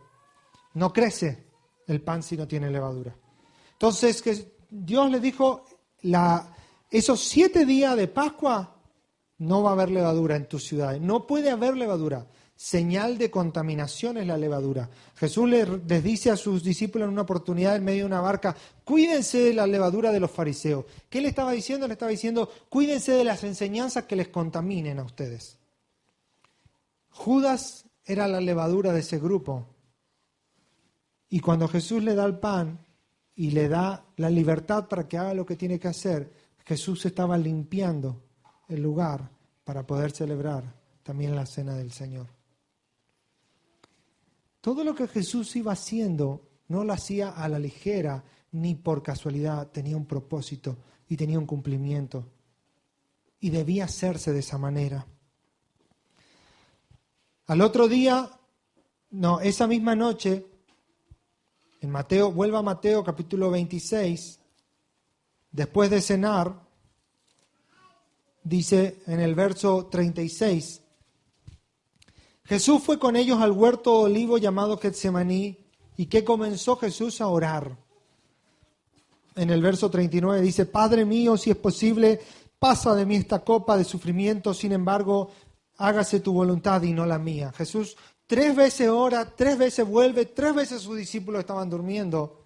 No crece el pan si no tiene levadura. Entonces, que Dios les dijo, esos 7 días de Pascua no va a haber levadura en tus ciudades. No puede haber levadura. Señal de contaminación es la levadura. Jesús les dice a sus discípulos en una oportunidad en medio de una barca, cuídense de la levadura de los fariseos. ¿Qué le estaba diciendo? Le estaba diciendo, cuídense de las enseñanzas que les contaminen a ustedes. Judas era la levadura de ese grupo. Y cuando Jesús le da el pan y le da la libertad para que haga lo que tiene que hacer, Jesús estaba limpiando el lugar para poder celebrar también la cena del Señor. Todo lo que Jesús iba haciendo no lo hacía a la ligera ni por casualidad, tenía un propósito y tenía un cumplimiento. Y debía hacerse de esa manera. Al otro día, esa misma noche, en Mateo, vuelva a Mateo capítulo 26, después de cenar, dice en el verso 36, Jesús fue con ellos al huerto olivo llamado Getsemaní, y que comenzó Jesús a orar. En el verso 39 dice, Padre mío, si es posible, pasa de mí esta copa de sufrimiento, sin embargo, hágase tu voluntad y no la mía. Jesús 3 veces ora, 3 veces vuelve, 3 veces sus discípulos estaban durmiendo.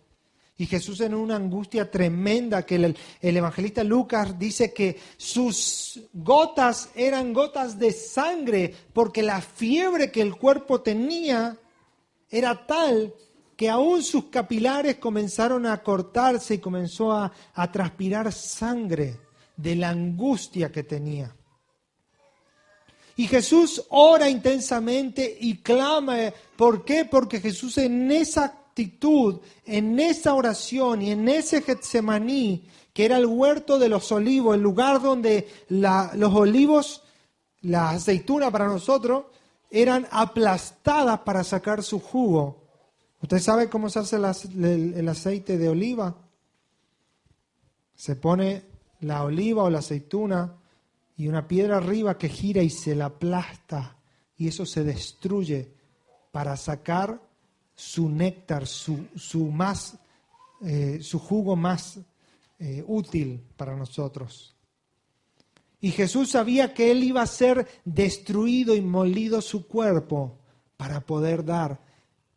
Y Jesús en una angustia tremenda, que el evangelista Lucas dice que sus gotas eran gotas de sangre, porque la fiebre que el cuerpo tenía era tal que aún sus capilares comenzaron a cortarse y comenzó a transpirar sangre de la angustia que tenía. Y Jesús ora intensamente y clama. ¿Por qué? Porque Jesús en esa actitud, en esa oración y en ese Getsemaní, que era el huerto de los olivos, el lugar donde los olivos, la aceituna para nosotros, eran aplastadas para sacar su jugo. ¿Usted sabe cómo se hace el aceite de oliva? Se pone la oliva o la aceituna y una piedra arriba que gira y se la aplasta, y eso se destruye para sacar su néctar, su jugo más útil para nosotros. Y Jesús sabía que Él iba a ser destruido y molido su cuerpo para poder dar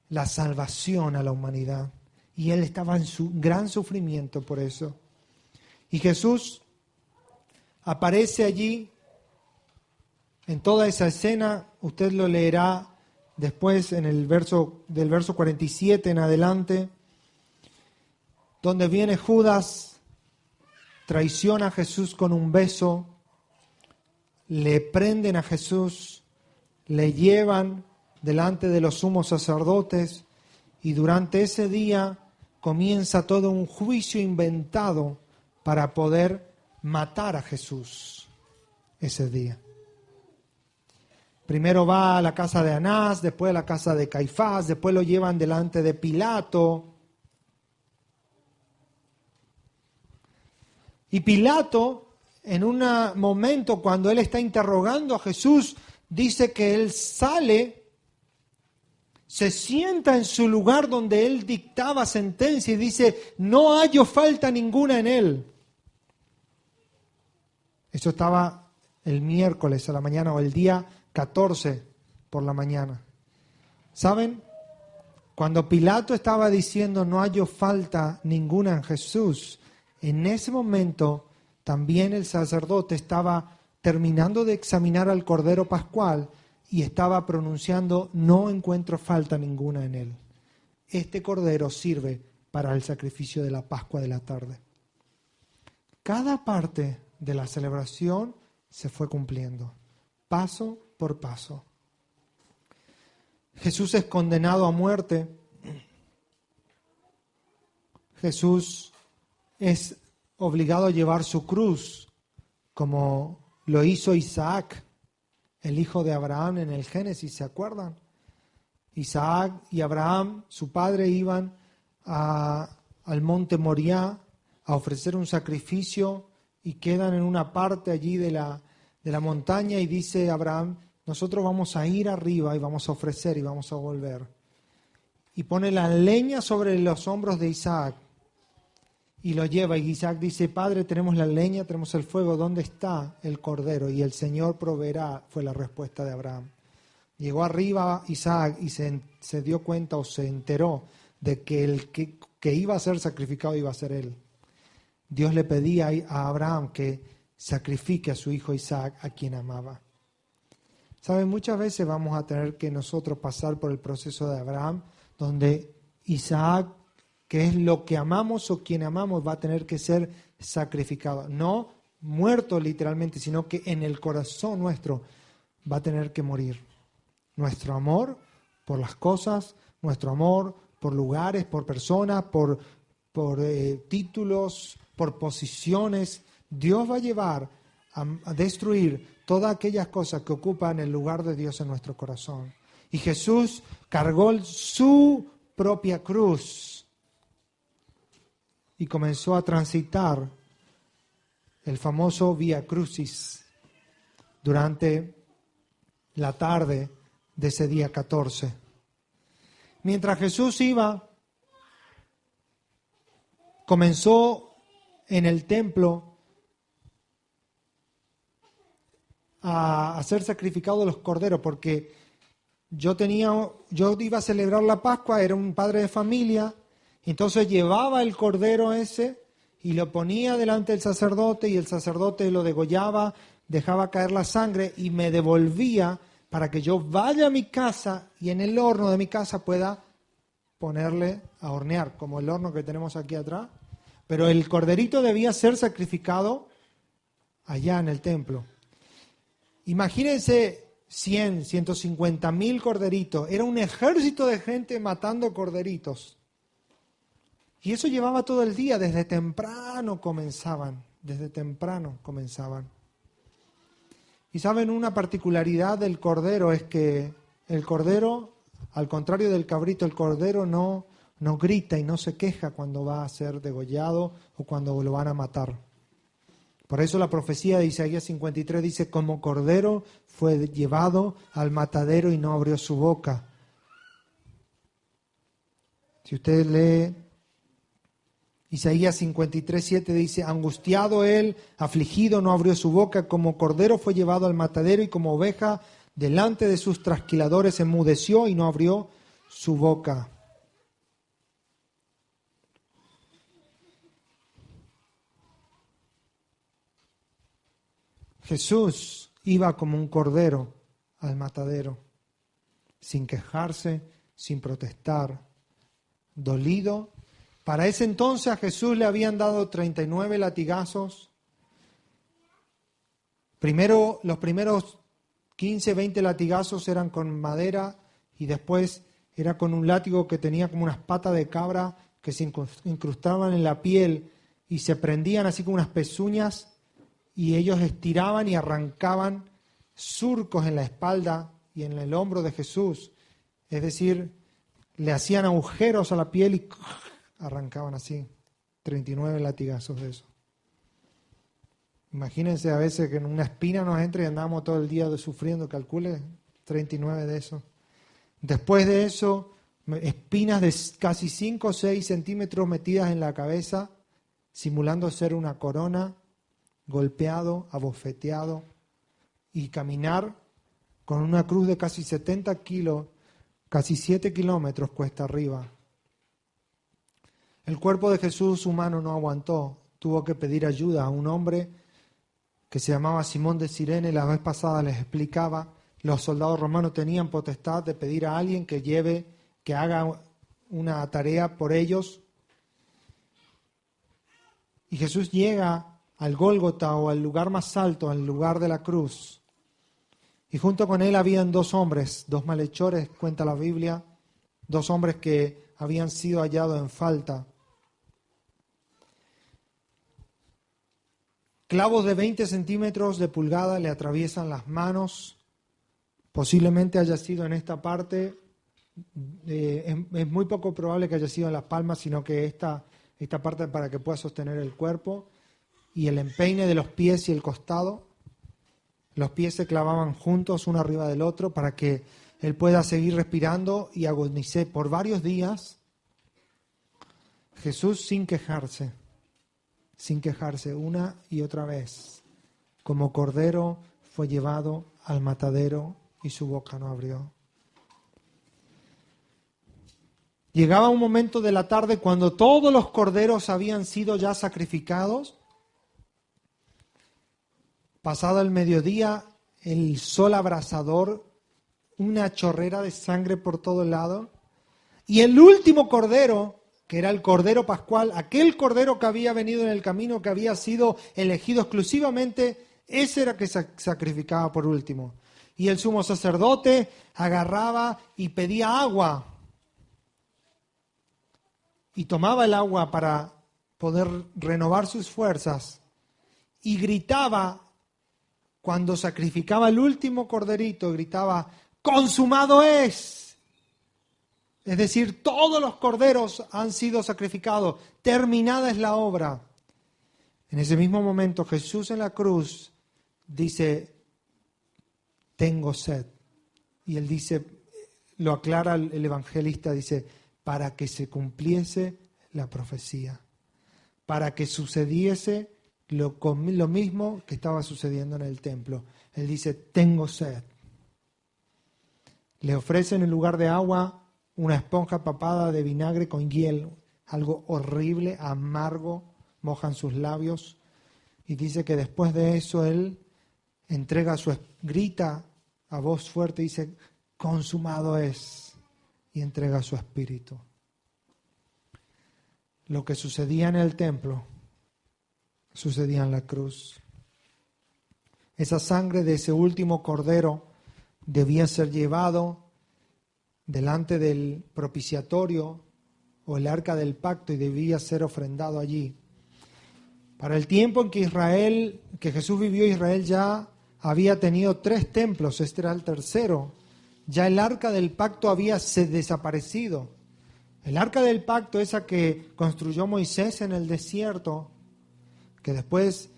la salvación a la humanidad. Y Él estaba en su gran sufrimiento por eso. Y Jesús aparece allí en toda esa escena. Usted lo leerá después en el del verso 47 en adelante, donde viene Judas, traiciona a Jesús con un beso, le prenden a Jesús, le llevan delante de los sumos sacerdotes, y durante ese día comienza todo un juicio inventado para poder matar a Jesús ese día. Primero va a la casa de Anás, después a la casa de Caifás, después lo llevan delante de Pilato. Y Pilato, en un momento cuando él está interrogando a Jesús, dice que él sale, se sienta en su lugar donde él dictaba sentencia y dice, no hallo falta ninguna en él. Eso estaba el miércoles a la mañana o el día 14 por la mañana. ¿Saben? Cuando Pilato estaba diciendo no hallo falta ninguna en Jesús, en ese momento también el sacerdote estaba terminando de examinar al Cordero Pascual y estaba pronunciando no encuentro falta ninguna en él. Este Cordero sirve para el sacrificio de la Pascua de la tarde. Cada parte de la celebración se fue cumpliendo, paso por paso. Jesús es condenado a muerte. Jesús es obligado a llevar su cruz, como lo hizo Isaac, el hijo de Abraham en el Génesis, ¿se acuerdan? Isaac y Abraham, su padre, iban al monte Moriah a ofrecer un sacrificio y quedan en una parte allí de la montaña y dice Abraham, nosotros vamos a ir arriba y vamos a ofrecer y vamos a volver. Y pone la leña sobre los hombros de Isaac y lo lleva. Y Isaac dice, Padre, tenemos la leña, tenemos el fuego, ¿dónde está el cordero? Y el Señor proveerá, fue la respuesta de Abraham. Llegó arriba Isaac y se dio cuenta o se enteró de que el que iba a ser sacrificado iba a ser él. Dios le pedía a Abraham que sacrifique a su hijo Isaac, a quien amaba. ¿Saben? Muchas veces vamos a tener que nosotros pasar por el proceso de Abraham, donde Isaac, que es lo que amamos o quien amamos, va a tener que ser sacrificado. No muerto literalmente, sino que en el corazón nuestro va a tener que morir. Nuestro amor por las cosas, nuestro amor por lugares, por personas, por títulos, por posiciones. Dios va a llevar a destruir todas aquellas cosas que ocupan el lugar de Dios en nuestro corazón. Y Jesús cargó su propia cruz y comenzó a transitar el famoso Vía Crucis durante la tarde de ese día 14. Mientras Jesús iba, comenzó en el templo a ser sacrificados los corderos, porque yo iba a celebrar la Pascua, era un padre de familia, entonces llevaba el cordero ese y lo ponía delante del sacerdote y el sacerdote lo degollaba, dejaba caer la sangre y me devolvía para que yo vaya a mi casa y en el horno de mi casa pueda ponerle a hornear, como el horno que tenemos aquí atrás. Pero el corderito debía ser sacrificado allá en el templo. Imagínense 100, 150,000 corderitos. Era un ejército de gente matando corderitos Y eso llevaba todo el día, desde temprano comenzaban. Y saben, una particularidad del cordero es que el cordero, al contrario del cabrito, el cordero no grita y no se queja cuando va a ser degollado o cuando lo van a matar. Por eso la profecía de Isaías 53 dice, como cordero fue llevado al matadero y no abrió su boca. Si usted lee Isaías 53:7 dice, angustiado él, afligido, no abrió su boca, como cordero fue llevado al matadero y como oveja delante de sus trasquiladores enmudeció y no abrió su boca. Jesús iba como un cordero al matadero, sin quejarse, sin protestar, dolido. Para ese entonces a Jesús le habían dado 39 latigazos. Primero, los primeros 15, 20 latigazos eran con madera y después era con un látigo que tenía como unas patas de cabra que se incrustaban en la piel y se prendían así como unas pezuñas y ellos estiraban y arrancaban surcos en la espalda y en el hombro de Jesús. Es decir, le hacían agujeros a la piel y arrancaban así. 39 latigazos de eso. Imagínense a veces que en una espina nos entra y andamos todo el día sufriendo, calcule, 39 de eso. Después de eso, espinas de casi 5 o 6 centímetros metidas en la cabeza, simulando ser una corona, golpeado, abofeteado, y caminar con una cruz de casi 70 kilos, casi 7 kilómetros cuesta arriba. El cuerpo de Jesús humano no aguantó, tuvo que pedir ayuda a un hombre que se llamaba Simón de Cirene. La vez pasada les explicaba, los soldados romanos tenían potestad de pedir a alguien que haga una tarea por ellos. Y Jesús llega al Gólgota o al lugar más alto, al lugar de la cruz. Y junto con él habían 2 hombres, 2 malhechores, cuenta la Biblia, 2 hombres que habían sido hallados en falta. Clavos de 20 centímetros de pulgada le atraviesan las manos. Posiblemente haya sido en esta parte. Es muy poco probable que haya sido en las palmas, sino que esta parte para que pueda sostener el cuerpo. Y el empeine de los pies y el costado. Los pies se clavaban juntos uno arriba del otro para que él pueda seguir respirando y agonizar por varios días. Jesús sin quejarse una y otra vez. Como cordero fue llevado al matadero y su boca no abrió. Llegaba un momento de la tarde cuando todos los corderos habían sido ya sacrificados. Pasado el mediodía, el sol abrasador, una chorrera de sangre por todo lado. Y el último cordero, que era el cordero pascual, aquel cordero que había venido en el camino, que había sido elegido exclusivamente, ese era que se sacrificaba por último. Y el sumo sacerdote agarraba y pedía agua. Y tomaba el agua para poder renovar sus fuerzas. Y gritaba, cuando sacrificaba el último corderito, gritaba, ¡consumado es! Es decir, todos los corderos han sido sacrificados, terminada es la obra. En ese mismo momento Jesús en la cruz dice, tengo sed. Y él dice, lo aclara el evangelista, dice, para que se cumpliese la profecía, para que sucediese lo mismo que estaba sucediendo en el templo. Él dice, tengo sed. Le ofrecen en lugar de agua una esponja empapada de vinagre con hiel, algo horrible, amargo, mojan sus labios. Y dice que después de eso él grita a voz fuerte y dice, consumado es, y entrega su espíritu. Lo que sucedía en el templo sucedía en la cruz. Esa sangre de ese último cordero debía ser llevado delante del propiciatorio o el arca del pacto, y debía ser ofrendado allí. Para el tiempo en que Jesús vivió, Israel ya había tenido 3 templos, este era el tercero. Ya el arca del pacto había desaparecido. El arca del pacto, esa que construyó Moisés en el desierto, que después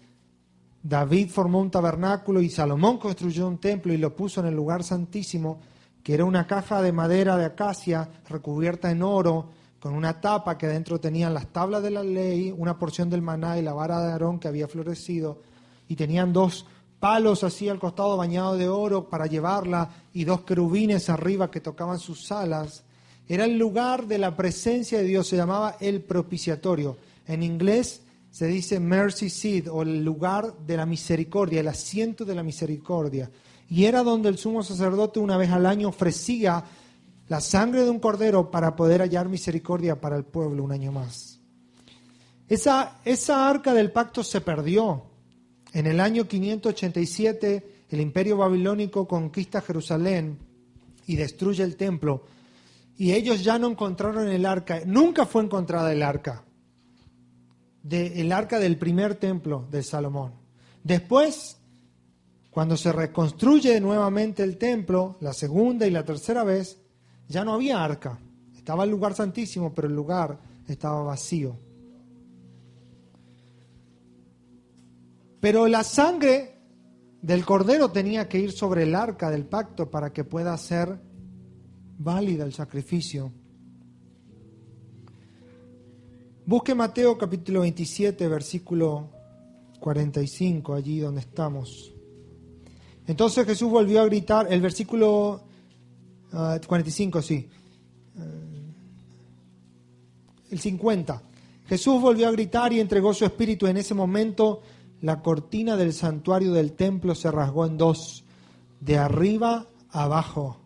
David formó un tabernáculo y Salomón construyó un templo y lo puso en el lugar santísimo, que era una caja de madera de acacia recubierta en oro, con una tapa que adentro tenían las tablas de la ley, una porción del maná y la vara de Aarón que había florecido, y tenían 2 palos así al costado bañados de oro para llevarla, y 2 querubines arriba que tocaban sus alas. Era el lugar de la presencia de Dios, se llamaba el propiciatorio. En inglés se dice mercy seat, o el lugar de la misericordia, el asiento de la misericordia. Y era donde el sumo sacerdote una vez al año ofrecía la sangre de un cordero para poder hallar misericordia para el pueblo un año más. Esa arca del pacto se perdió. En el año 587 el imperio babilónico conquista Jerusalén y destruye el templo. Y ellos ya no encontraron el arca. Nunca fue encontrada el arca del primer templo de Salomón. Después, cuando se reconstruye nuevamente el templo, la segunda y la tercera vez, ya no había arca. Estaba el lugar santísimo, pero el lugar estaba vacío. Pero la sangre del cordero tenía que ir sobre el arca del pacto para que pueda ser válida el sacrificio. Busque Mateo capítulo 27, versículo 45, allí donde estamos. Entonces Jesús volvió a gritar, el versículo 45, sí. El 50. Jesús volvió a gritar y entregó su espíritu. En ese momento la cortina del santuario del templo se rasgó en 2, de arriba a abajo.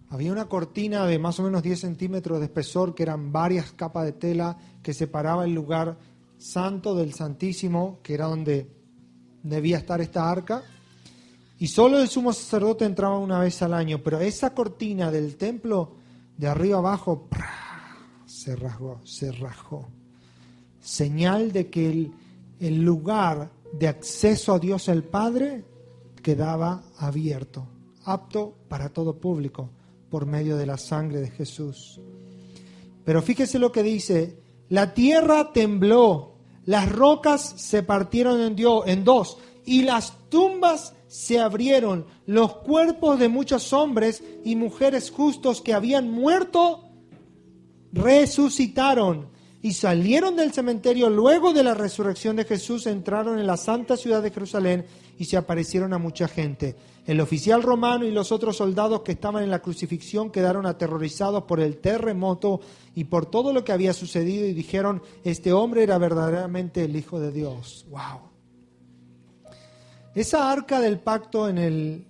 Había una cortina de más o menos 10 centímetros de espesor, que eran varias capas de tela que separaba el lugar santo del santísimo, que era donde debía estar esta arca. Y solo el sumo sacerdote entraba una vez al año, pero esa cortina del templo de arriba abajo se rasgó. Señal de que el lugar de acceso a Dios el Padre quedaba abierto, apto para todo público, por medio de la sangre de Jesús. Pero fíjese lo que dice: la tierra tembló, las rocas se partieron en 2 y las tumbas se abrieron. Los cuerpos de muchos hombres y mujeres justos que habían muerto resucitaron y salieron del cementerio luego de la resurrección de Jesús, entraron en la santa ciudad de Jerusalén y se aparecieron a mucha gente. El oficial romano y los otros soldados que estaban en la crucifixión quedaron aterrorizados por el terremoto y por todo lo que había sucedido y dijeron: este hombre era verdaderamente el Hijo de Dios. ¡Wow! Esa arca del pacto en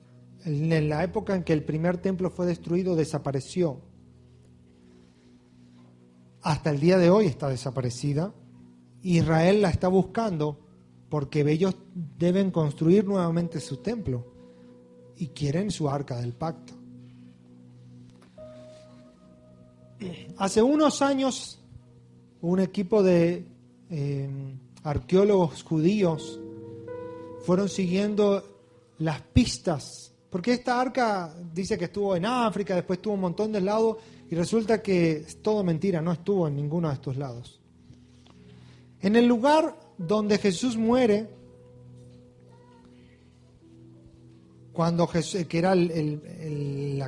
la época en que el primer templo fue destruido desapareció. Hasta el día de hoy está desaparecida. Israel la está buscando porque ellos deben construir nuevamente su templo y quieren su arca del pacto. Hace unos años, un equipo de arqueólogos judíos fueron siguiendo las pistas, porque esta arca dice que estuvo en África, después estuvo un montón de lados, y resulta que es todo mentira, no estuvo en ninguno de estos lados. En el lugar donde Jesús muere, cuando Jesús, que era el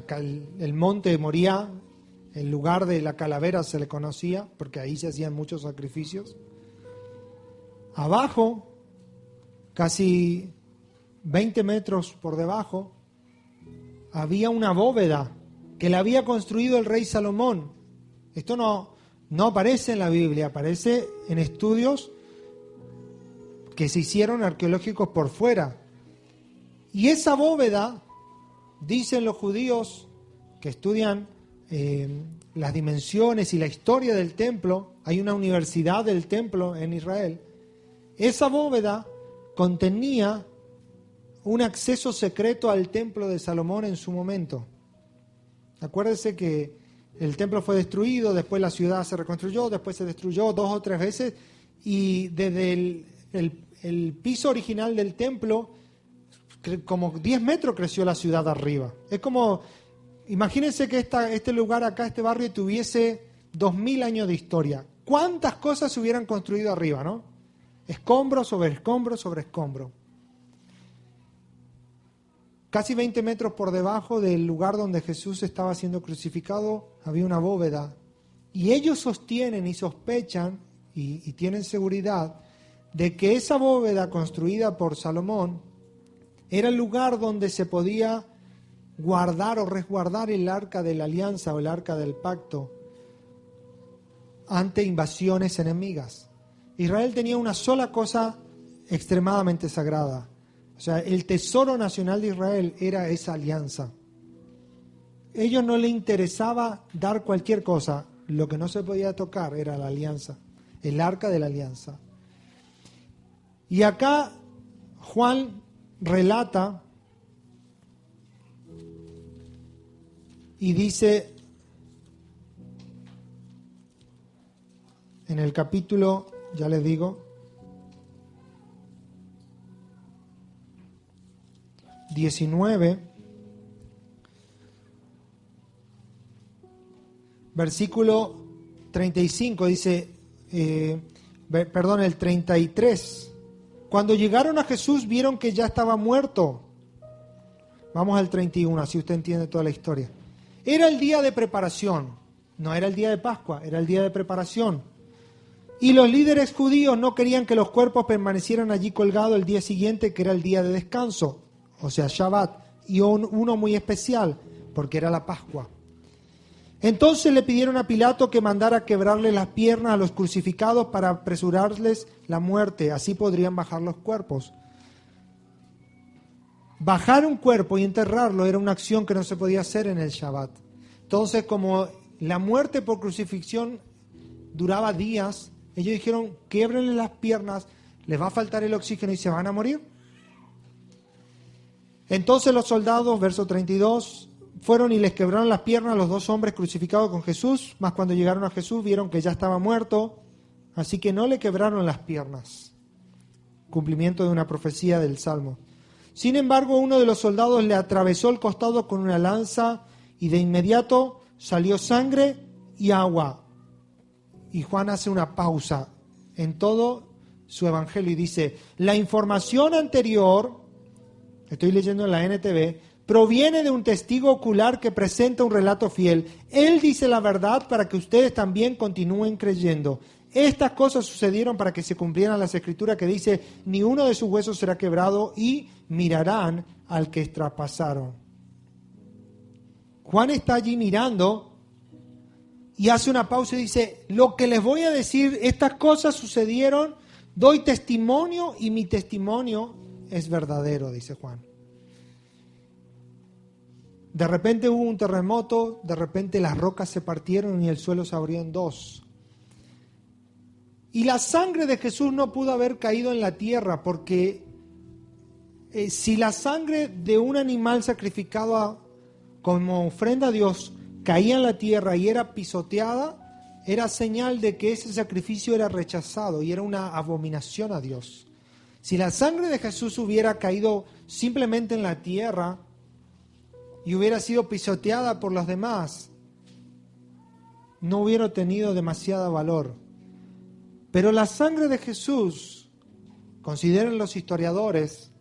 monte de Moriah, el lugar de la calavera se le conocía, porque ahí se hacían muchos sacrificios. Abajo, casi 20 metros por debajo, había una bóveda que la había construido el rey Salomón. Esto no aparece en la Biblia, aparece en estudios que se hicieron arqueológicos por fuera. Y esa bóveda, dicen los judíos que estudian las dimensiones y la historia del templo, hay una universidad del templo en Israel, esa bóveda contenía un acceso secreto al templo de Salomón en su momento. Acuérdese que el templo fue destruido, después la ciudad se reconstruyó, después se destruyó 2 o 3 veces, y desde el piso original del templo, como 10 metros creció la ciudad arriba. Es como, imagínense que este lugar acá, este barrio, tuviese 2000 años de historia. ¿Cuántas cosas se hubieran construido arriba, no? Escombro sobre escombro sobre escombro. Casi 20 metros por debajo del lugar donde Jesús estaba siendo crucificado había una bóveda. Y ellos sostienen y sospechan y tienen seguridad de que esa bóveda construida por Salomón era el lugar donde se podía guardar o resguardar el arca de la alianza o el arca del pacto ante invasiones enemigas. Israel tenía una sola cosa extremadamente sagrada. O sea, el tesoro nacional de Israel era esa alianza. A ellos no les interesaba dar cualquier cosa. Lo que no se podía tocar era la alianza, el arca de la alianza. Y acá Juan relata y dice en el capítulo, ya les digo, 19, versículo 35, dice, el 33. Cuando llegaron a Jesús vieron que ya estaba muerto. Vamos al 31, así usted entiende toda la historia. Era el día de preparación, no era el día de Pascua, era el día de preparación. Y los líderes judíos no querían que los cuerpos permanecieran allí colgados el día siguiente, que era el día de descanso, o sea, Shabbat, y uno muy especial, porque era la Pascua. Entonces le pidieron a Pilato que mandara quebrarle las piernas a los crucificados para apresurarles la muerte, así podrían bajar los cuerpos. Bajar un cuerpo y enterrarlo era una acción que no se podía hacer en el Shabbat. Entonces, como la muerte por crucifixión duraba días, ellos dijeron, quiébrenle las piernas, les va a faltar el oxígeno y se van a morir. Entonces los soldados, verso 32, fueron y les quebraron las piernas a los 2 hombres crucificados con Jesús, mas cuando llegaron a Jesús vieron que ya estaba muerto, así que no le quebraron las piernas. Cumplimiento de una profecía del Salmo. Sin embargo, uno de los soldados le atravesó el costado con una lanza y de inmediato salió sangre y agua. Y Juan hace una pausa en todo su evangelio y dice, la información anterior, estoy leyendo en la NTV, proviene de un testigo ocular que presenta un relato fiel. Él dice la verdad para que ustedes también continúen creyendo. Estas cosas sucedieron para que se cumplieran las escrituras que dice, ni uno de sus huesos será quebrado y mirarán al que traspasaron. Juan está allí mirando y hace una pausa y dice, lo que les voy a decir, estas cosas sucedieron, doy testimonio y mi testimonio es verdadero, dice Juan. De repente hubo un terremoto, de repente las rocas se partieron y el suelo se abrió en 2. Y la sangre de Jesús no pudo haber caído en la tierra porque si la sangre de un animal sacrificado como ofrenda a Dios caía en la tierra y era pisoteada, era señal de que ese sacrificio era rechazado y era una abominación a Dios. Si la sangre de Jesús hubiera caído simplemente en la tierra y hubiera sido pisoteada por los demás, no hubiera tenido demasiado valor. Pero la sangre de Jesús, consideran los historiadores,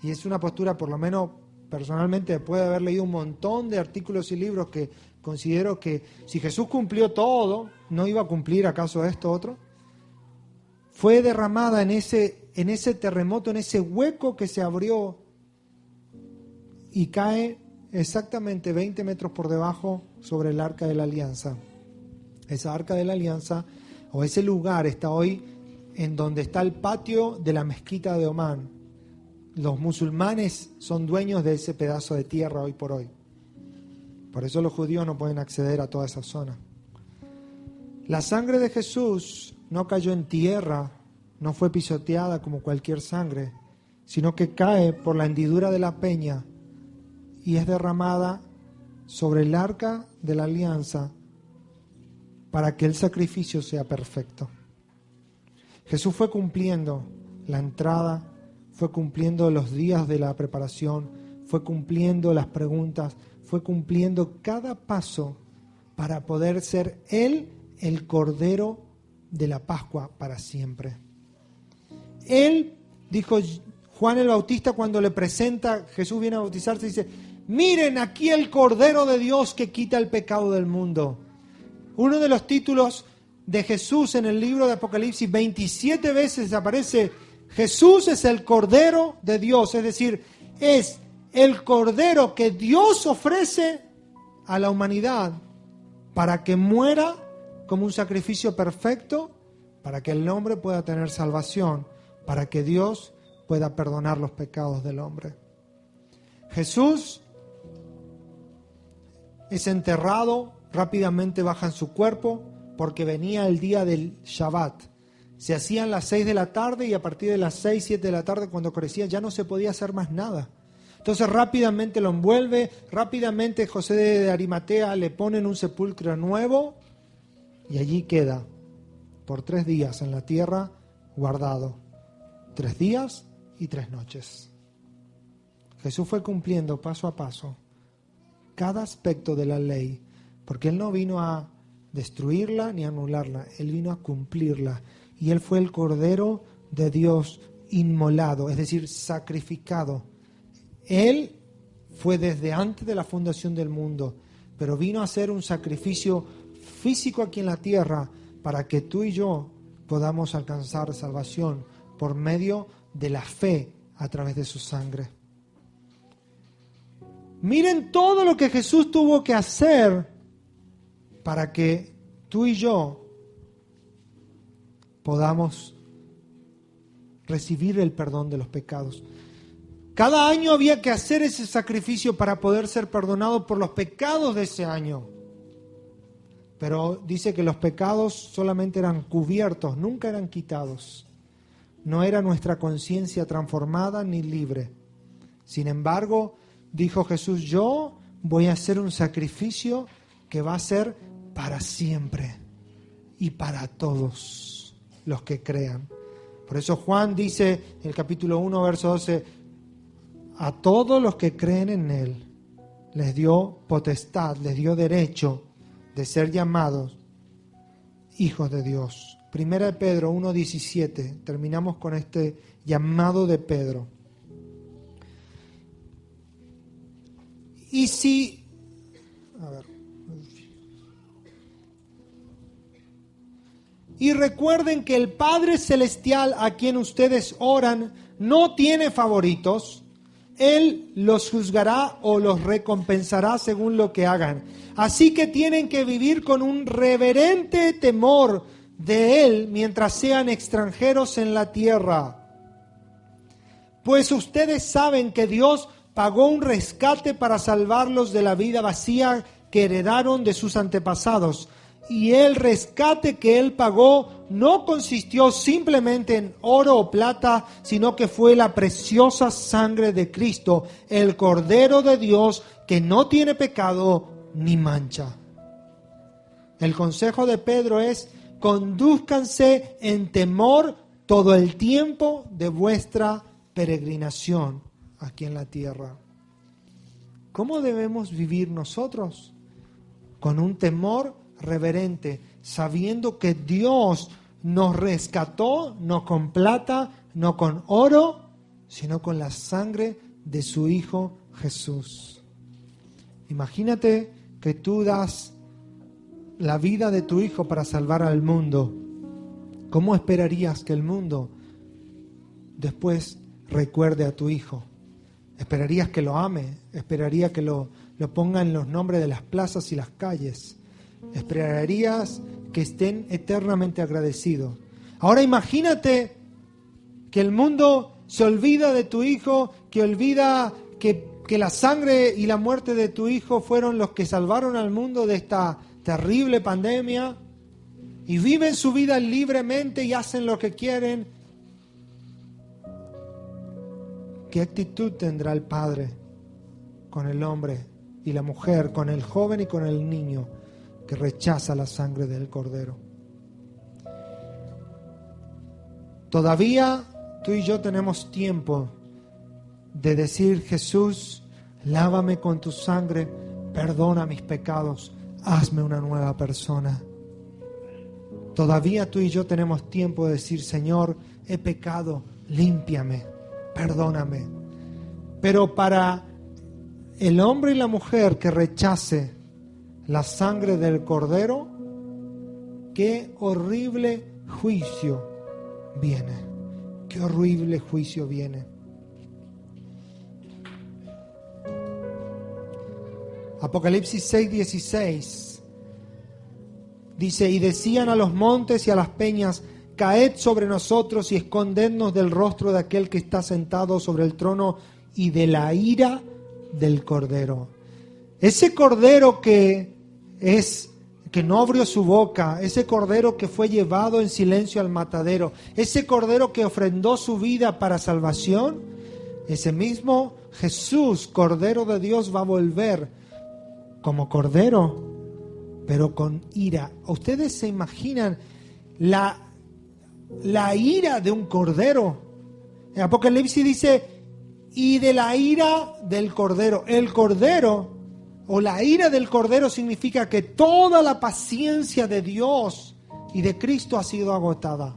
y es una postura por lo menos personalmente después de haber leído un montón de artículos y libros que considero que si Jesús cumplió todo, ¿no iba a cumplir acaso esto otro? Fue derramada en ese terremoto, en ese hueco que se abrió y cae exactamente 20 metros por debajo sobre el Arca de la Alianza. Esa Arca de la Alianza, o ese lugar, está hoy en donde está el patio de la mezquita de Omán. Los musulmanes son dueños de ese pedazo de tierra hoy por hoy. Por eso los judíos no pueden acceder a toda esa zona. La sangre de Jesús no cayó en tierra, no fue pisoteada como cualquier sangre, sino que cae por la hendidura de la peña y es derramada sobre el Arca de la Alianza para que el sacrificio sea perfecto. Jesús fue cumpliendo la entrada, fue cumpliendo los días de la preparación, fue cumpliendo las preguntas, fue cumpliendo cada paso para poder ser Él el Cordero de la Pascua para siempre. Él, dijo Juan el Bautista cuando le presenta, Jesús viene a bautizarse, dice: miren aquí el Cordero de Dios que quita el pecado del mundo. Uno de los títulos de Jesús en el libro de Apocalipsis, 27 veces aparece: Jesús es el Cordero de Dios, es decir, es el Cordero que Dios ofrece a la humanidad para que muera como un sacrificio perfecto, para que el hombre pueda tener salvación, para que Dios pueda perdonar los pecados del hombre. Jesús es enterrado, rápidamente bajan su cuerpo, porque venía el día del Shabbat. Se hacían las 6 de la tarde y a partir de las 6, 7 de la tarde, cuando oscurecía, ya no se podía hacer más nada. Entonces rápidamente lo envuelve, rápidamente José de Arimatea le pone en un sepulcro nuevo y allí queda por 3 días en la tierra guardado. 3 días y 3 noches. Jesús fue cumpliendo paso a paso cada aspecto de la ley, porque Él no vino a destruirla ni a anularla, Él vino a cumplirla. Y Él fue el Cordero de Dios inmolado, es decir, sacrificado. Él fue desde antes de la fundación del mundo, pero vino a ser un sacrificio físico aquí en la tierra para que tú y yo podamos alcanzar salvación por medio de la fe a través de su sangre. Miren todo lo que Jesús tuvo que hacer para que tú y yo podamos recibir el perdón de los pecados. Cada año había que hacer ese sacrificio para poder ser perdonado por los pecados de ese año. Pero dice que los pecados solamente eran cubiertos, nunca eran quitados. No era nuestra conciencia transformada ni libre. Sin embargo, dijo Jesús: yo voy a hacer un sacrificio que va a ser para siempre y para todos los que crean. Por eso Juan dice en el capítulo 1, verso 12: a todos los que creen en Él les dio potestad, les dio derecho de ser llamados hijos de Dios. Primera de Pedro 1:17, terminamos con este llamado de Pedro. Y si, y recuerden que el Padre Celestial a quien ustedes oran no tiene favoritos. Él los juzgará o los recompensará según lo que hagan. Así que tienen que vivir con un reverente temor de Él mientras sean extranjeros en la tierra. Pues ustedes saben que Dios pagó un rescate para salvarlos de la vida vacía que heredaron de sus antepasados. Y el rescate que Él pagó no consistió simplemente en oro o plata, sino que fue la preciosa sangre de Cristo, el Cordero de Dios que no tiene pecado ni mancha. El consejo de Pedro es: condúzcanse en temor todo el tiempo de vuestra peregrinación aquí en la tierra. ¿Cómo debemos vivir nosotros? Con un temor reverente, sabiendo que Dios nos rescató, no con plata, no con oro, sino con la sangre de su Hijo Jesús. Imagínate que tú das la vida de tu hijo para salvar al mundo. ¿Cómo esperarías que el mundo después recuerde a tu hijo? Esperarías que lo ame, esperarías que lo ponga en los nombres de las plazas y las calles. Esperarías que estén eternamente agradecidos. Ahora imagínate que el mundo se olvida de tu hijo, que olvida que la sangre y la muerte de tu hijo fueron los que salvaron al mundo de esta terrible pandemia, y viven su vida libremente y hacen lo que quieren. ¿Qué actitud tendrá el padre con el hombre y la mujer, con el joven y con el niño que rechaza la sangre del Cordero. Todavía tú y yo tenemos tiempo de decir: Jesús, lávame con tu sangre, perdona mis pecados, hazme una nueva persona. Todavía tú y yo tenemos tiempo de decir: Señor, he pecado, límpiame, perdóname. Pero para el hombre y la mujer que rechace la sangre del Cordero, qué horrible juicio viene. Qué horrible juicio viene. Apocalipsis 6:16 dice: y decían a los montes y a las peñas: caed sobre nosotros y escondednos del rostro de aquel que está sentado sobre el trono y de la ira del Cordero. Ese Cordero que no abrió su boca, ese Cordero que fue llevado en silencio al matadero, ese Cordero que ofrendó su vida para salvación, ese mismo Jesús, Cordero de Dios, va a volver como Cordero, pero con ira. ¿Ustedes se imaginan la ira de un Cordero? En Apocalipsis dice: y de la ira del Cordero. El Cordero, o la ira del Cordero, significa que toda la paciencia de Dios y de Cristo ha sido agotada.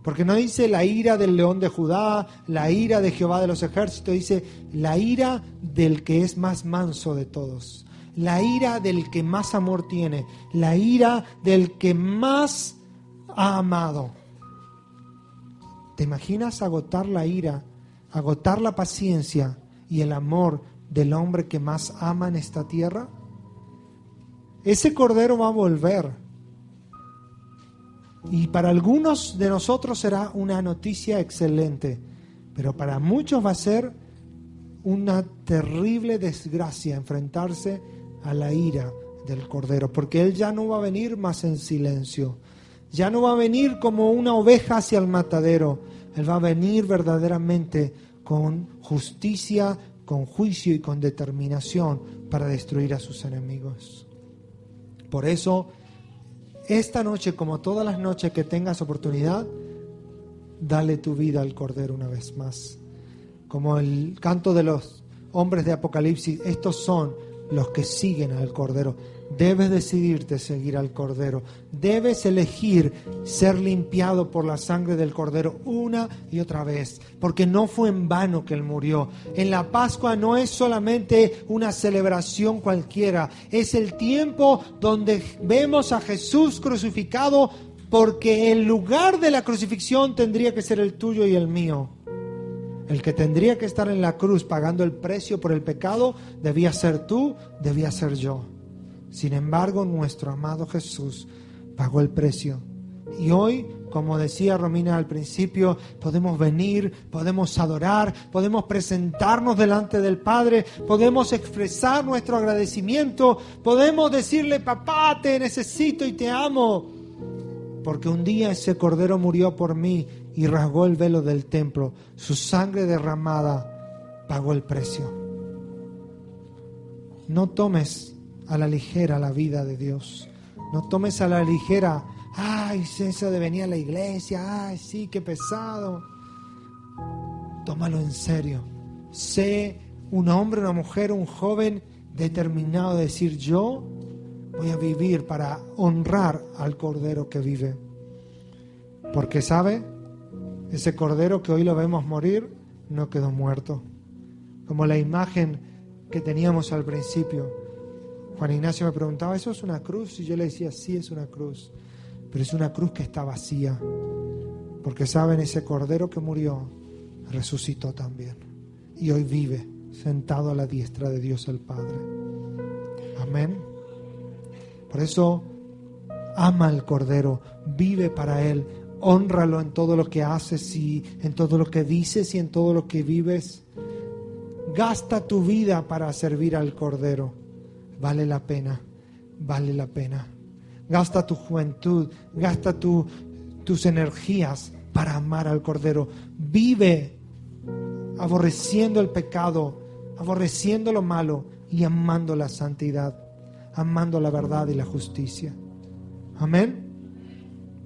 Porque no dice la ira del león de Judá, la ira de Jehová de los ejércitos, dice la ira del que es más manso de todos, la ira del que más amor tiene, la ira del que más ha amado. ¿Te imaginas agotar la ira, agotar la paciencia y el amor del hombre que más ama en esta tierra? Ese Cordero va a volver. Y para algunos de nosotros será una noticia excelente, pero para muchos va a ser una terrible desgracia enfrentarse a la ira del Cordero, porque Él ya no va a venir más en silencio, ya no va a venir como una oveja hacia el matadero. Él va a venir verdaderamente con justicia, con juicio y con determinación para destruir a sus enemigos. Por eso, esta noche, como todas las noches que tengas oportunidad, dale tu vida al Cordero una vez más. Como el canto de los hombres de Apocalipsis, estos son los que siguen al Cordero. Debes decidirte seguir al Cordero. Debes elegir ser limpiado por la sangre del Cordero una y otra vez, porque no fue en vano que Él murió. En la Pascua no es solamente una celebración cualquiera, es el tiempo donde vemos a Jesús crucificado, porque el lugar de la crucifixión tendría que ser el tuyo y el mío. El que tendría que estar en la cruz pagando el precio por el pecado debía ser tú, debía ser yo. Sin embargo, nuestro amado Jesús pagó el precio. Y hoy, como decía Romina al principio, podemos venir, podemos adorar, podemos presentarnos delante del Padre, podemos expresar nuestro agradecimiento, podemos decirle: papá, te necesito y te amo. Porque un día ese Cordero murió por mí y rasgó el velo del templo. Su sangre derramada pagó el precio. No tomes a la ligera la vida de Dios. No tomes a la ligera: ay, eso de venir a la iglesia, ay, sí, qué pesado. Tómalo en serio. Sé un hombre, una mujer, un joven determinado de decir: yo voy a vivir para honrar al Cordero que vive. Porque, ¿sabe? Ese Cordero que hoy lo vemos morir no quedó muerto. Como la imagen que teníamos al principio. Juan Ignacio me preguntaba: ¿eso es una cruz? Y yo le decía: sí, es una cruz. Pero es una cruz que está vacía. Porque, ¿saben? Ese Cordero que murió resucitó también. Y hoy vive sentado a la diestra de Dios el Padre. Amén. Por eso, ama al Cordero, vive para Él, hónralo en todo lo que haces y en todo lo que dices y en todo lo que vives. Gasta tu vida para servir al Cordero. Vale la pena, vale la pena. Gasta tu juventud, gasta tus energías para amar al Cordero. Vive aborreciendo el pecado, aborreciendo lo malo y amando la santidad. amando la verdad y la justicia. Amén.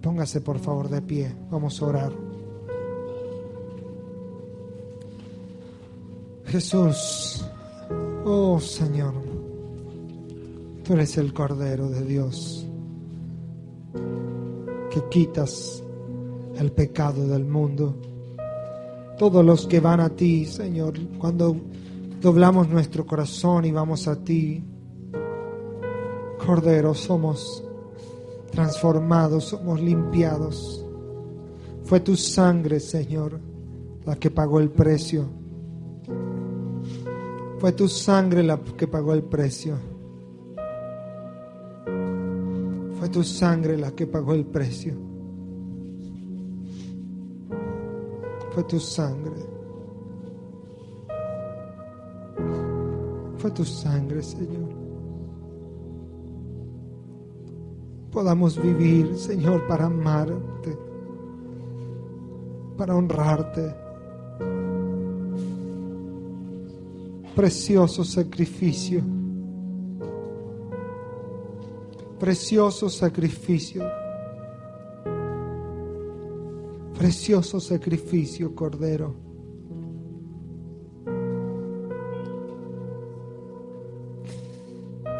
Póngase por favor de pie, vamos a orar. Jesús, oh Señor, tú eres el Cordero de Dios que quitas el pecado del mundo. Todos los que van a ti, Señor, cuando doblamos nuestro corazón y vamos a ti, Cordero, somos transformados, somos limpiados. Fue tu sangre, Señor, la que pagó el precio. Fue tu sangre la que pagó el precio. Fue tu sangre la que pagó el precio. Fue tu sangre. Fue tu sangre, Señor. Podamos vivir, Señor, para amarte, para honrarte. Precioso sacrificio. Precioso sacrificio. Precioso sacrificio, Cordero.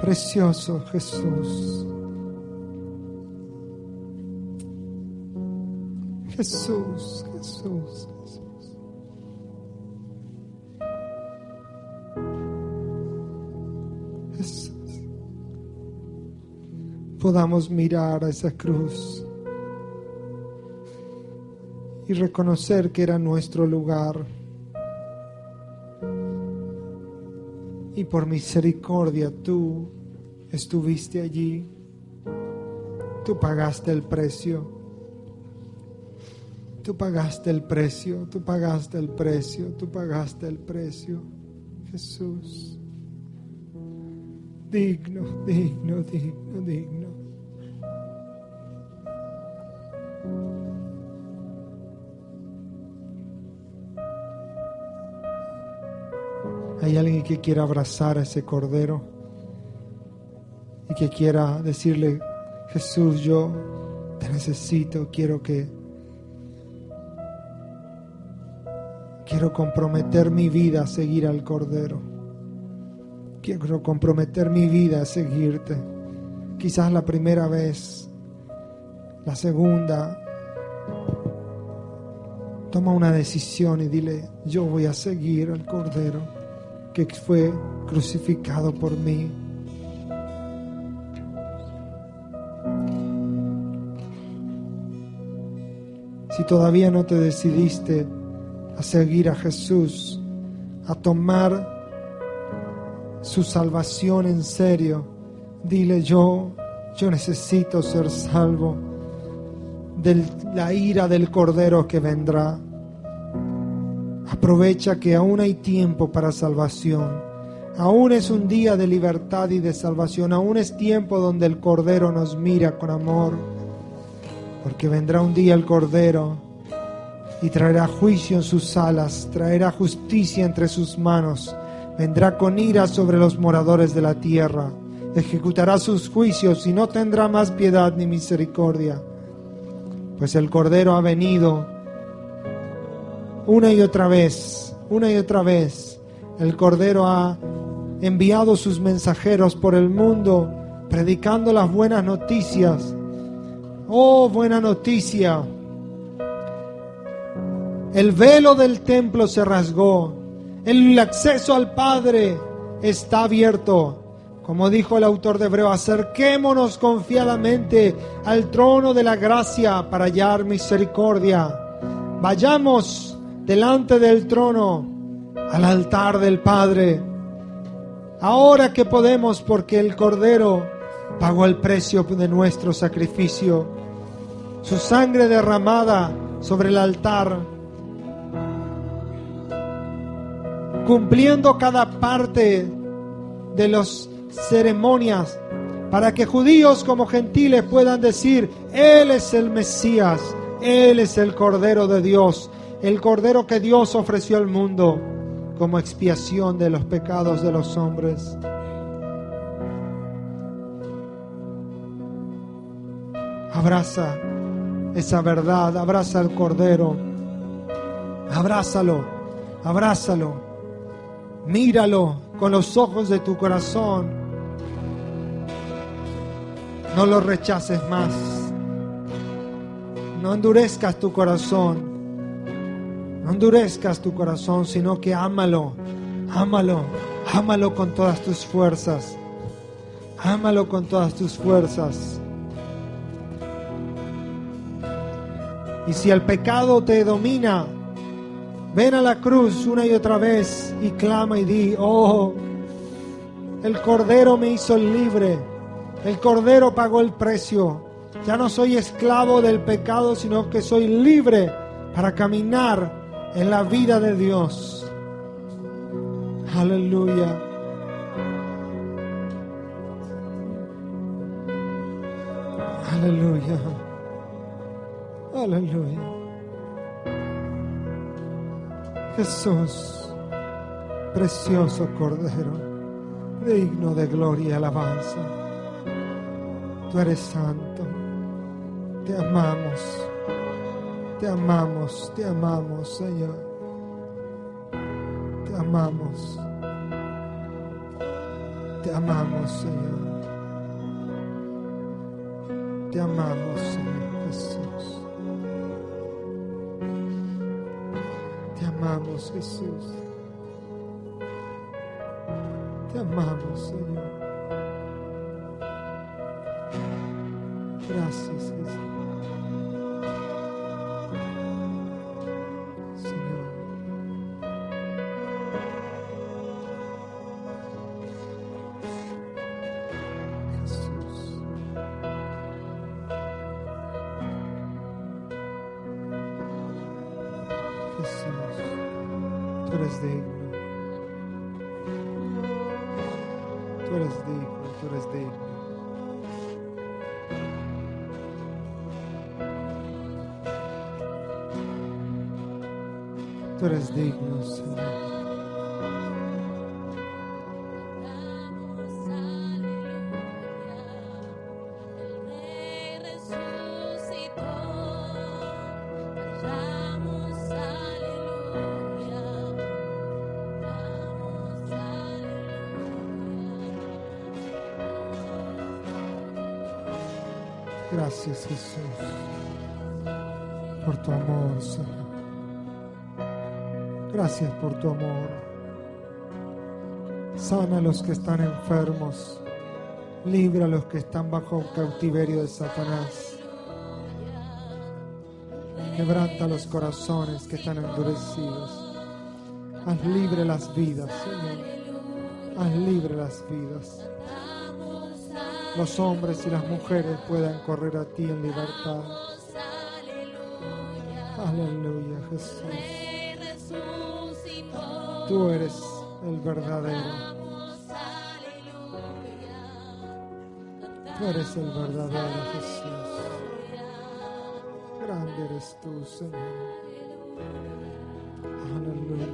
Precioso Jesús. Jesús, Jesús, Jesús. Jesús. Podamos mirar a esa cruz y reconocer que era nuestro lugar. Y por misericordia tú estuviste allí. Tú pagaste el precio. Tú pagaste el precio. Tú pagaste el precio. Tú pagaste el precio. Jesús. Digno, digno, digno, digno. Hay alguien que quiera abrazar a ese Cordero y que quiera decirle: Jesús, yo te necesito, quiero comprometer mi vida a seguir al Cordero. Quiero comprometer mi vida a seguirte. Quizás la primera vez, la segunda. Toma una decisión y dile: yo voy a seguir al Cordero que fue crucificado por mí. Si todavía no te decidiste a seguir a Jesús, a tomar su salvación en serio, dile: yo necesito ser salvo de la ira del Cordero que vendrá. Aprovecha que aún hay tiempo para salvación. Aún es un día de libertad y de salvación. Aún es tiempo donde el Cordero nos mira con amor. Porque vendrá un día el Cordero y traerá juicio en sus alas, traerá justicia entre sus manos. Vendrá con ira sobre los moradores de la tierra. Ejecutará sus juicios y no tendrá más piedad ni misericordia. Pues el Cordero ha venido una y otra vez. El Cordero ha enviado sus mensajeros por el mundo predicando las buenas noticias. Oh, buena noticia. El velo del templo se rasgó. El acceso al Padre está abierto. Como dijo el autor de Hebreo, acerquémonos confiadamente al trono de la gracia para hallar misericordia. Vayamos delante del trono, al altar del Padre, ahora que podemos, porque el Cordero pagó el precio de nuestro sacrificio. Su sangre derramada sobre el altar, cumpliendo cada parte de las ceremonias, para que judíos como gentiles puedan decir: Él es el Mesías, Él es el Cordero de Dios, el Cordero que Dios ofreció al mundo como expiación de los pecados de los hombres. Abraza esa verdad, abraza al Cordero, abrázalo, abrázalo, míralo con los ojos de tu corazón, no lo rechaces más, no endurezcas tu corazón, no endurezcas tu corazón, sino que ámalo, ámalo, ámalo con todas tus fuerzas, ámalo con todas tus fuerzas. Y si el pecado te domina, ven a la cruz una y otra vez y clama y di: oh, el Cordero me hizo libre, el Cordero pagó el precio, ya no soy esclavo del pecado, sino que soy libre para caminar en la vida de Dios. Aleluya. Aleluya. Aleluya. Jesús, precioso Cordero, digno de gloria y alabanza. Tú eres santo. Te amamos. Te amamos, te amamos, Señor. Te amamos. Te amamos, Señor. Te amamos, Señor Jesús. Te amamos, Jesús. Te amamos, Señor. Gracias, Jesús. Señor. Jesús. Jesús, tú eres digno. Tú eres digno, tú eres digno. Tú eres digno, Señor. Gracias, Jesús, por tu amor, Señor. Gracias por tu amor. Sana a los que están enfermos. Libra a los que están bajo cautiverio de Satanás. Quebranta los corazones que están endurecidos. Haz libre las vidas, Señor. Haz libre las vidas. Los hombres y las mujeres puedan correr a ti en libertad. Aleluya, Jesús. Tú eres el verdadero. Tú eres el verdadero, Jesús. Grande eres tú, Señor. Aleluya,